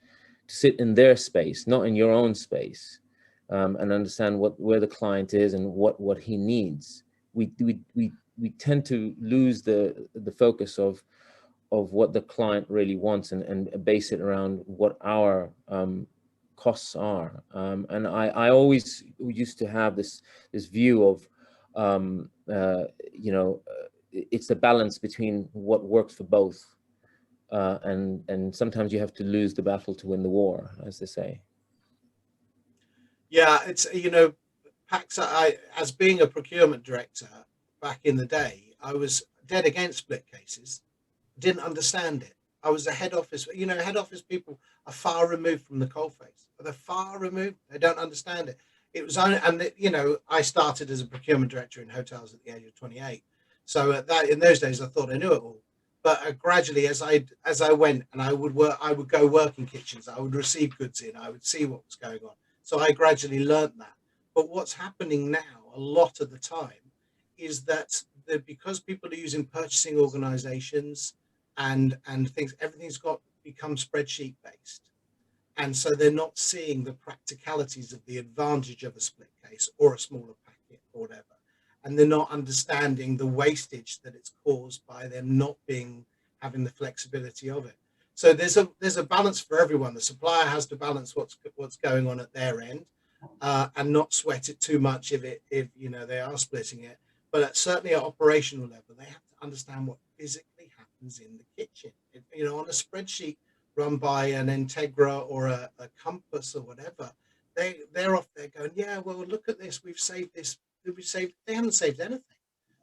to sit in their space, not in your own space, and understand where the client is and what he needs. We tend to lose the focus of what the client really wants and base it around what our costs are. And I always used to have this view of, it's the balance between what works for both. And sometimes you have to lose the battle to win the war, as they say. Yeah, it's, PAX, as being a procurement director back in the day, I was dead against split cases. Didn't understand it. I was a head office, head office people are far removed from the coalface. They're far removed. They don't understand it. It was only, and I started as a procurement director in hotels at the age of 28. So in those days, I thought I knew it all. But gradually, as I went, and I would go work in kitchens. I would receive goods in. I would see what was going on. So I gradually learned that. But what's happening now, a lot of the time, is that because people are using purchasing organizations and things, everything's become spreadsheet based, and so they're not seeing the practicalities of the advantage of a split case or a smaller packet or whatever, and they're not understanding the wastage that it's caused by them not having the flexibility of it. So there's a balance for everyone. The supplier has to balance what's going on at their end, and not sweat it too much if they are splitting it. But certainly at operational level, they have to understand what physically happens in the kitchen. On a spreadsheet run by an Integra or a Compass or whatever, they're off there going, yeah, well, look at this. We've saved this. They haven't saved anything,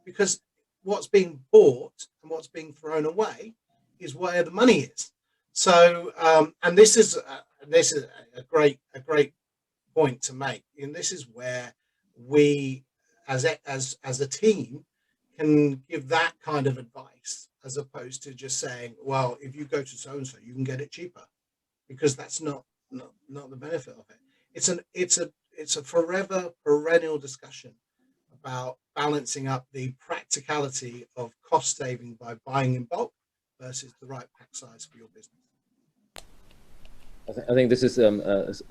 because what's being bought and what's being thrown away is where the money is. So, and this is a great point to make, and this is where we, as a team, can give that kind of advice, as opposed to just saying, well, if you go to so and so, you can get it cheaper, because that's not the benefit of it. It's a forever perennial discussion about balancing up the practicality of cost saving by buying in bulk versus the right pack size for your business. I think this is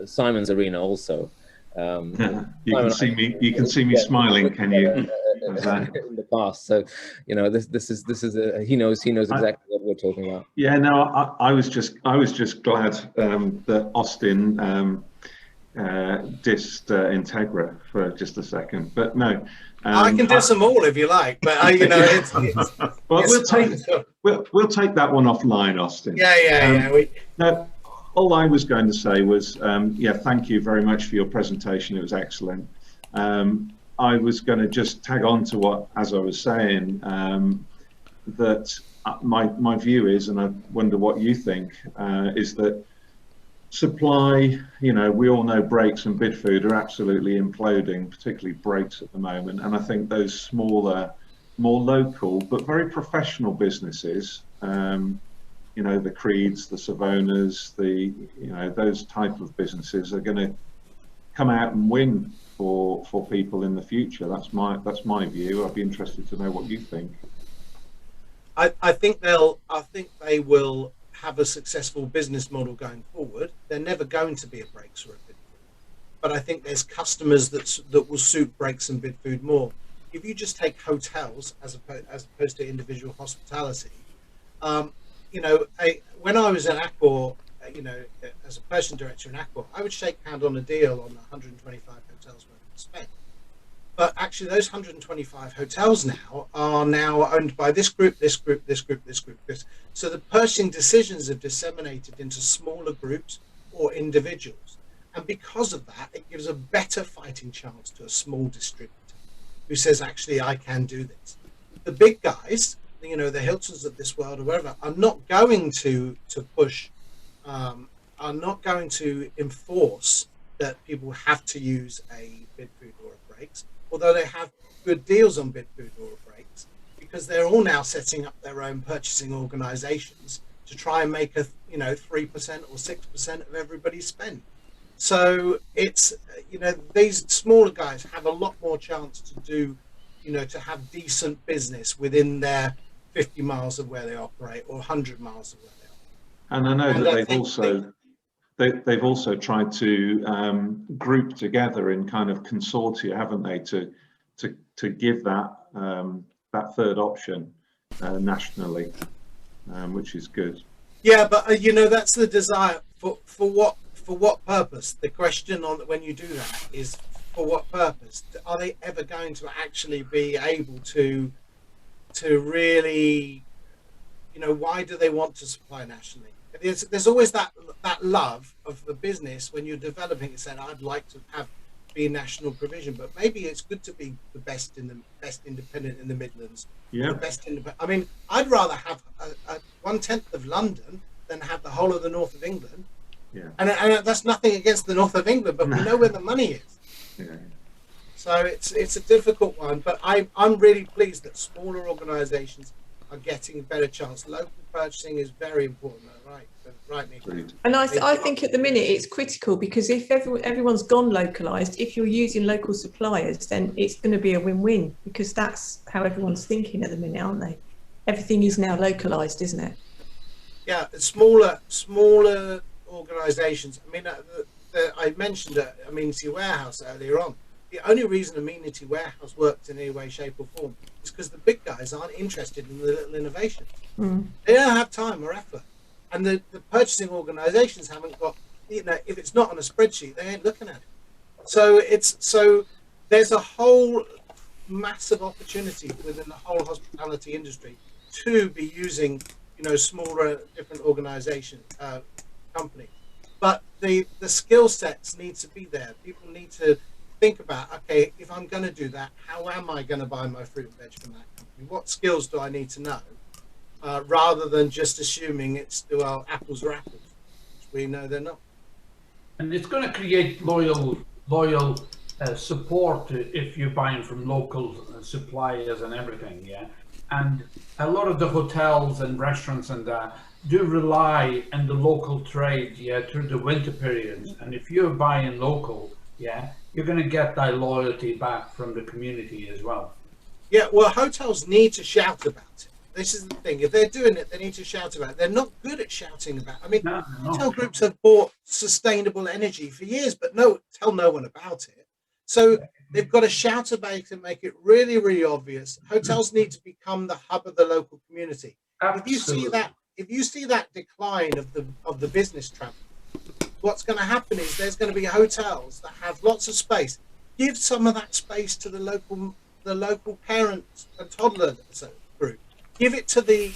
Simon's arena also. You can see me smiling. Can you? In the past, so this is he knows exactly what we're talking about. Yeah, no, I was just glad that Austin dissed Integra for just a second, but no. I can diss them all if you like, but well, we'll take that one offline, Austin. Yeah. No, all I was going to say was, thank you very much for your presentation. It was excellent. I was going to just tag on to what, as I was saying, that my view is, and I wonder what you think, is that supply, we all know brakes and bid food are absolutely imploding, particularly brakes at the moment. And I think those smaller, more local, but very professional businesses, the Creeds, the Savonas, those type of businesses are going to come out and win for people in the future. That's my view. I'd be interested to know what you think. I think they will have a successful business model going forward. They're never going to be a brakes or a bid food, but I think there's customers that will suit brakes and bid food more. If you just take hotels as opposed to individual hospitality, when I was in Accor, as a purchasing director in Accor, I would shake hand on a deal on 125 hotels worth of spend. But actually, those 125 hotels are now owned by this group, this group, this group, this group, this. So the purchasing decisions have disseminated into smaller groups or individuals. And because of that, it gives a better fighting chance to a small distributor who says, actually, I can do this. The big guys, the Hiltons of this world or whatever, are not going to push, are not going to enforce that people have to use a bid food or a brakes, although they have good deals on bid food or brakes, because they're all now setting up their own purchasing organizations to try and make a 3% or 6% of everybody's spend. So it's these smaller guys have a lot more chance to do to have decent business within their 50 miles of where they operate or 100 miles of where they operate. And I know that they've also they've also tried to group together in kind of consortia, haven't they, to give that that third option nationally, which is good. Yeah, but you know, that's the desire for what purpose? The question on when you do that is, for what purpose? Are they ever going to actually be able to really, you know, why do they want to supply nationally? There's always that love of the business when you're developing it, saying I'd like to be national provision, but maybe it's good to be the best independent in the Midlands. Yeah. The best I mean, I'd rather have a 1/10 of London than have the whole of the north of England. Yeah. And that's nothing against the north of England, but we know where the money is. Yeah. So it's a difficult one, but I'm really pleased that smaller organisations are getting a better chance. Local purchasing is very important, right, Nick? And I think at the minute it's critical, because if everyone's gone localised, if you're using local suppliers, then it's going to be a win-win, because that's how everyone's thinking at the minute, aren't they? Everything is now localised, isn't it? Yeah, smaller organisations. I mean, I mentioned Amenity Warehouse earlier on. The only reason Amenity Warehouse worked in any way, shape or form is because the big guys aren't interested in the little innovation. They don't have time or effort. And the purchasing organisations haven't got, you know, if it's not on a spreadsheet, they ain't looking at it. So there's a whole massive opportunity within the whole hospitality industry to be using, you know, smaller, different organisation companies. But the skill sets need to be there. People need to think about, okay, if I'm going to do that, how am I going to buy my fruit and veg from that company? What skills do I need to know? Rather than just assuming it's, well, apples are apples, which we know they're not. And it's going to create loyal support if you're buying from local suppliers and everything, yeah. And a lot of the hotels and restaurants and that do rely on the local trade, yeah, through the winter periods. And if you're buying local, yeah, you're going to get that loyalty back from the community as well. Yeah, well, hotels need to shout about it. This is the thing. If they're doing it, they need to shout about it. They're not good at shouting about it. I mean, hotel groups have bought sustainable energy for years, but tell no one about it. So they've got to shout about it and make it really, really obvious. Hotels need to become the hub of the local community. Absolutely. If you see that decline of the business travel, what's going to happen is there's going to be hotels that have lots of space. Give some of that space to the local parents and toddler group. Give it to the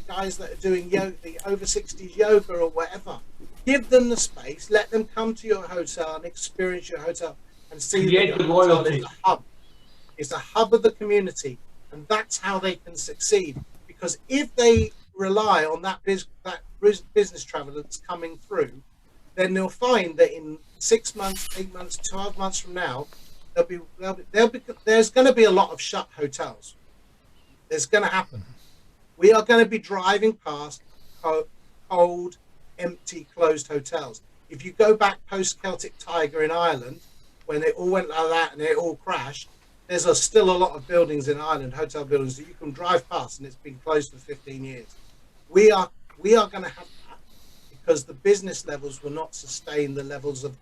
guys that are doing yoga, the over 60s yoga or whatever. Give them the space. Let them come to your hotel and experience your hotel and see that the hotel is a hub. It's a hub of the community, and that's how they can succeed. Because if they rely on that business travel that's coming through, then they'll find that in 6 months, 8 months, 12 months from now, there's going to be a lot of shut hotels. There's going to happen. We are going to be driving past cold, empty, closed hotels. If you go back post Celtic Tiger in Ireland, when it all went like that and it all crashed, there's still a lot of buildings in Ireland, hotel buildings that you can drive past, and it's been closed for 15 years. We are going to have that because the business levels will not sustain the levels of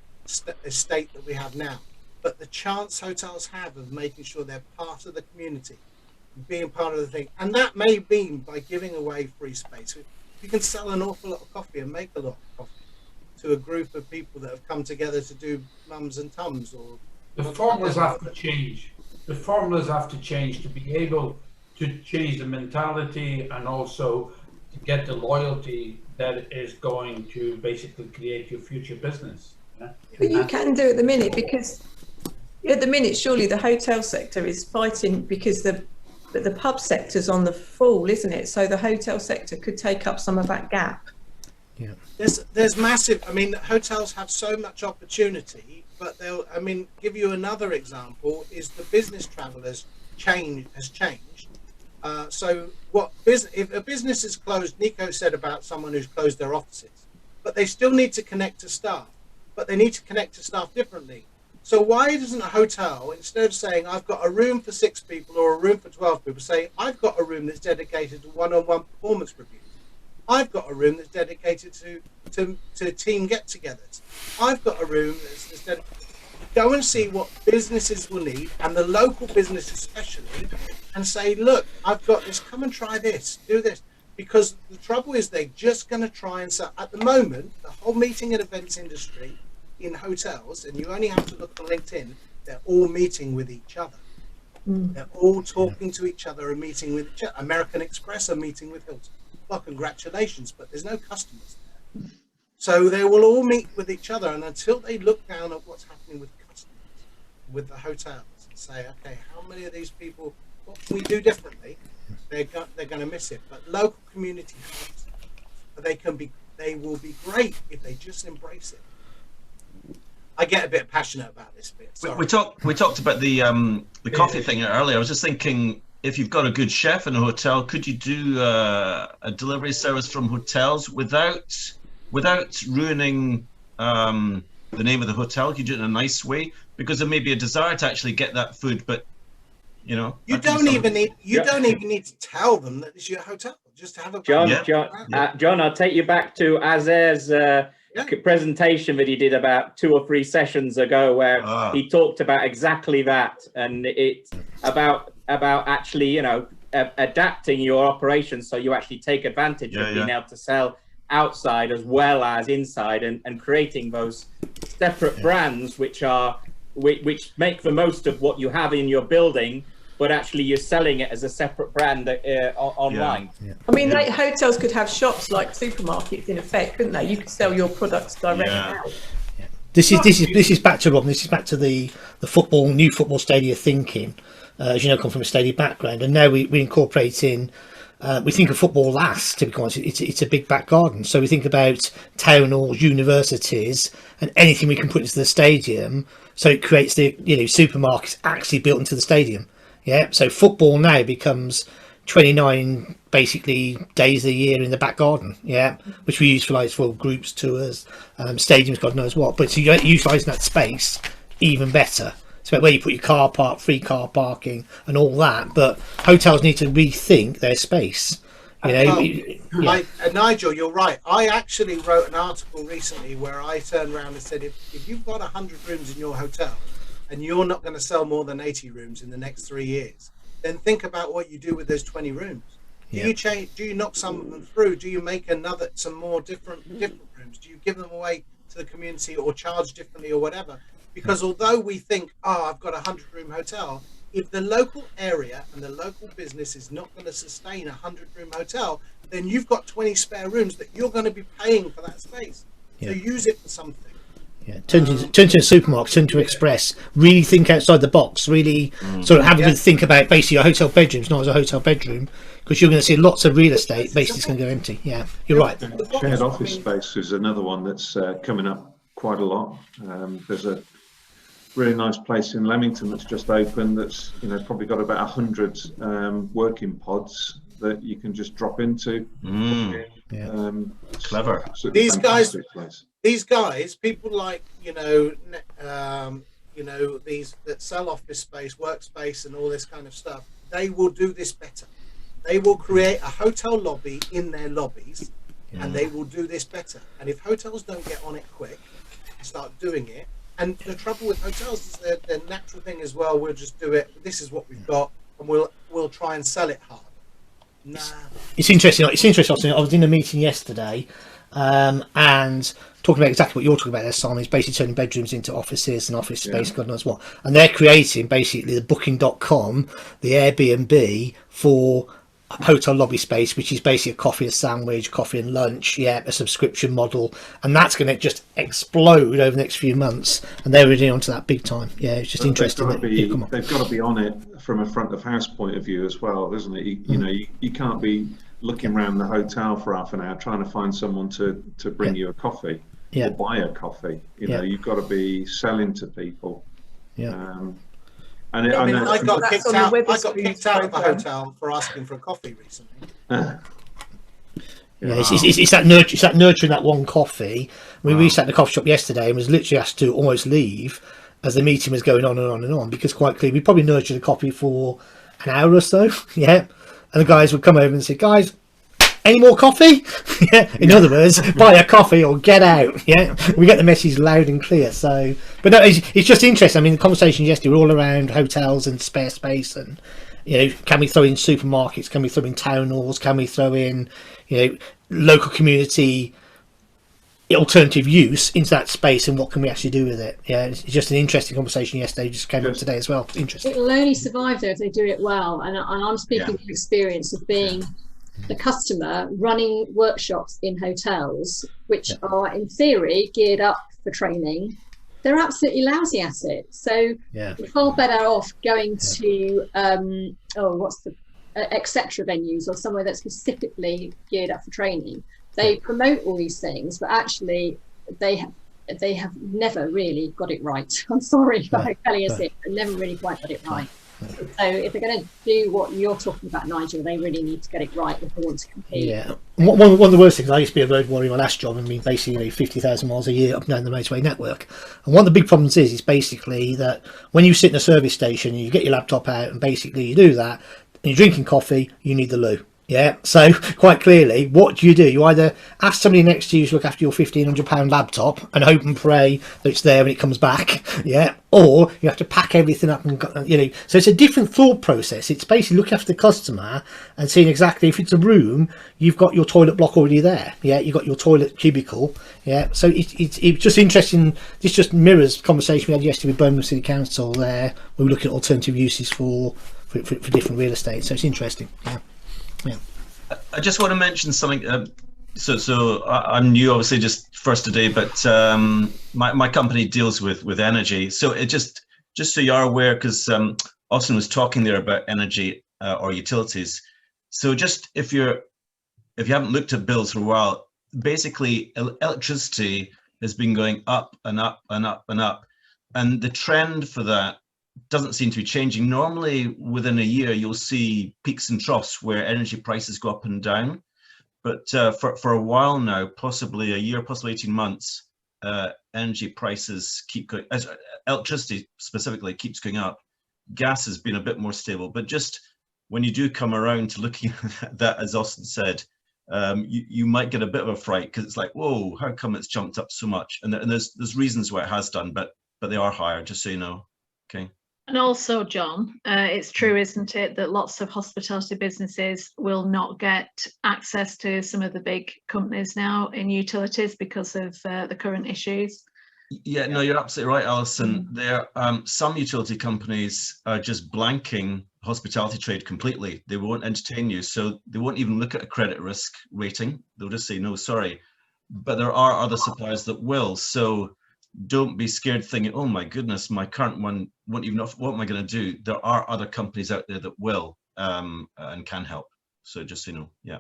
estate that we have now. But the chance hotels have of making sure they're part of the community, being part of the thing, and that may be by giving away free space. You can sell an awful lot of coffee and make a lot of coffee to a group of people that have come together to do mums and tums. Or the formulas have to change. The formulas have to change to be able to change the mentality and also to get the loyalty that is going to basically create your future business. Yeah? But you can do at the minute, because at the minute surely the hotel sector is fighting because the pub sector's on the fall, isn't it? So the hotel sector could take up some of that gap. Yeah. There's massive. I mean, hotels have so much opportunity, but give you another example is the business travel has changed. So if a business is closed, Nico said about someone who's closed their offices, but they still need to connect to staff, but they need to connect to staff differently. So why doesn't a hotel, instead of saying I've got a room for 6 people or a room for 12 people, say I've got a room that's dedicated to one-on-one performance reviews? I've got a room that's dedicated to team get-togethers. I've got a room that's dedicated. Go and see what businesses will need, and the local business especially, and say, look, I've got this, come and try this, do this. Because the trouble is they're just going to try and sell. At the moment, the whole meeting and events industry in hotels, and you only have to look on LinkedIn, they're all meeting with each other. They're all talking to each other and meeting with each other. American Express are meeting with Hilton. Well, congratulations, but there's no customers there. So they will all meet with each other, and until they look down at what's happening with customers, with the hotels, and say, okay, how many of these people, what can we do differently? They're going to miss it. But local community hubs, they will be great if they just embrace it. I get a bit passionate about this bit. We talked about the coffee thing earlier. I was just thinking, if you've got a good chef in a hotel, could you do a delivery service from hotels without ruining the name of the hotel? Could you do it in a nice way? Because there may be a desire to actually get that food, but you don't even need to tell them that it's your hotel. Just have a John, I'll take you back to Azer's presentation that he did about 2 or 3 sessions ago, where he talked about exactly that, and it's about actually adapting your operations so you actually take advantage of being able to sell outside as well as inside, and creating those separate brands which make the most of what you have in your building, but actually you're selling it as a separate brand online. I mean, hotels could have shops like supermarkets in effect, couldn't they? You could sell your products directly out. This is back to Robin. This is back to the new football stadium thinking. As you know, come from a stadium background, and now we incorporate in. We think of football last, to be honest. It's a big back garden. So we think about town halls, universities, and anything we can put into the stadium. So it creates the supermarkets actually built into the stadium. Yeah. So football now becomes 29 basically days a year in the back garden. Yeah, which we use for groups, tours, stadiums, God knows what. But so you're utilising that space even better. It's about where you put your car park, free car parking, and all that. But hotels need to rethink their space. Nigel, you're right. I actually wrote an article recently where I turned around and said, if you've got 100 rooms in your hotel and you're not going to sell more than 80 rooms in the next 3 years, then think about what you do with those 20 rooms. Do you change? Do you knock some of them through? Do you make some more different rooms? Do you give them away to the community or charge differently or whatever? Because although we think, I've got a 100-room hotel, if the local area and the local business is not going to sustain a 100-room hotel, then you've got 20 spare rooms that you're going to be paying for that space. So use it for something. Yeah, turn to a supermarket, turn to Express. Really think outside the box. Really sort of have a think about basically a hotel bedrooms, not as a hotel bedroom, because you're going to see lots of real estate basically it's going to go empty. Yeah, you're right. Shared office space is another one that's coming up quite a lot. There's a really nice place in Leamington that's just opened. That's probably got about 100 working pods that you can just drop into. Clever. These guys, people like these that sell office space, workspace, and all this kind of stuff. They will do this better. They will create a hotel lobby in their lobbies, and they will do this better. And if hotels don't get on it quick, start doing it. And the trouble with hotels is their natural thing as well. We'll just do it. This is what we've got, and we'll try and sell it hard. Nah. It's interesting. I was in a meeting yesterday, and talking about exactly what you're talking about there, Simon, is basically turning bedrooms into offices and office space, God knows what. And they're creating basically the Booking.com, the Airbnb for hotel lobby space, which is basically a coffee, a sandwich, coffee and lunch, a subscription model, and that's going to just explode over the next few months, and they're really onto that big time. It's just interesting. They've got to be on it from a front of house point of view as well, isn't it? You can't be looking around the hotel for half an hour trying to find someone to bring you a coffee or buy a coffee. You've got to be selling to people. I got kicked out of the hotel for asking for a coffee recently. It's that nurturing that one coffee. We sat in the coffee shop yesterday and was literally asked to almost leave as the meeting was going on and on and on, because quite clearly we probably nurtured a coffee for an hour or so. And the guys would come over and say, guys, any more coffee? Yeah. In other words, buy a coffee or get out. Yeah, we get the message loud and clear. So, but no, it's just interesting. I mean, the conversation yesterday were all around hotels and spare space, and can we throw in supermarkets? Can we throw in town halls? Can we throw in local community alternative use into that space, and what can we actually do with it? Yeah, it's just an interesting conversation yesterday, just came up today as well. Interesting. It'll only survive though if they do it well, and I'm speaking from experience of being the customer running workshops in hotels which are in theory geared up for training. They're absolutely lousy at it, so you're far better off going to etc venues or somewhere that's specifically geared up for training. They promote all these things, but actually they have never really got it right. I'm sorry for Hoteliers, they've never really quite got it right. So if they're going to do what you're talking about, Nigel, they really need to get it right if they want to compete. Yeah, one of the worst things, I used to be a road warrior in my last job, I mean, basically 50,000 miles a year up and down the motorway network. And one of the big problems is basically that when you sit in a service station and you get your laptop out and basically you do that, and you're drinking coffee, you need the loo. Yeah, so quite clearly, what do? You either ask somebody next to you to look after your £1,500 laptop and hope and pray that it's there when it comes back, yeah, or you have to pack everything up and so it's a different thought process. It's basically looking after the customer and seeing exactly, if it's a room, you've got your toilet block already there, yeah, you've got your toilet cubicle, yeah. So it's just interesting. This just mirrors the conversation we had yesterday with Birmingham City Council there. We were looking at alternative uses for different real estate, so it's interesting. Yeah. I just want to mention something. So I'm new, obviously, just first today, but my company deals with energy. So it just so you're aware, because Austin was talking there about energy or utilities. So just if you haven't looked at bills for a while, basically electricity has been going up and up and up and up, and the trend for that doesn't seem to be changing. Normally within a year you'll see peaks and troughs where energy prices go up and down, but for a while now, possibly a year, possibly 18 months, energy prices keep going, as electricity specifically keeps going up. Gas has been a bit more stable, but just when you do come around to looking at that, as Austin said, you might get a bit of a fright, because it's like, whoa, how come it's jumped up so much? And there's reasons why it has done, but they are higher, just so you know. Okay. And also, John, it's true, isn't it, that lots of hospitality businesses will not get access to some of the big companies now in utilities because of the current issues? Yeah, no, you're absolutely right, Alison. There, some utility companies are just blanking hospitality trade completely. They won't entertain you, so they won't even look at a credit risk rating. They'll just say, no, sorry. But there are other suppliers that will. So don't be scared thinking, oh my goodness, my current one won't even know, what am I going to do? There are other companies out there that will and can help. So just so you know, yeah.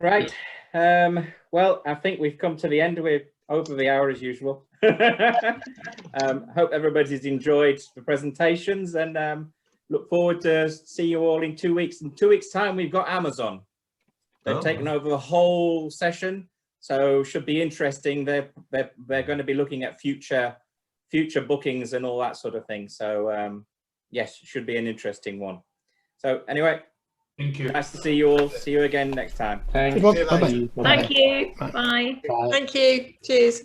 Right. Well, I think we've come to the end. We're over the hour as usual. Hope everybody's enjoyed the presentations, and look forward to see you all in 2 weeks. In 2 weeks' time, we've got Amazon. They've taken over the whole session. So should be interesting. They're going to be looking at future bookings and all that sort of thing. So yes, should be an interesting one. So anyway, thank you. Nice to see you all. See you again next time. Thank you. Thank you. Bye. Bye. Thank you. Cheers.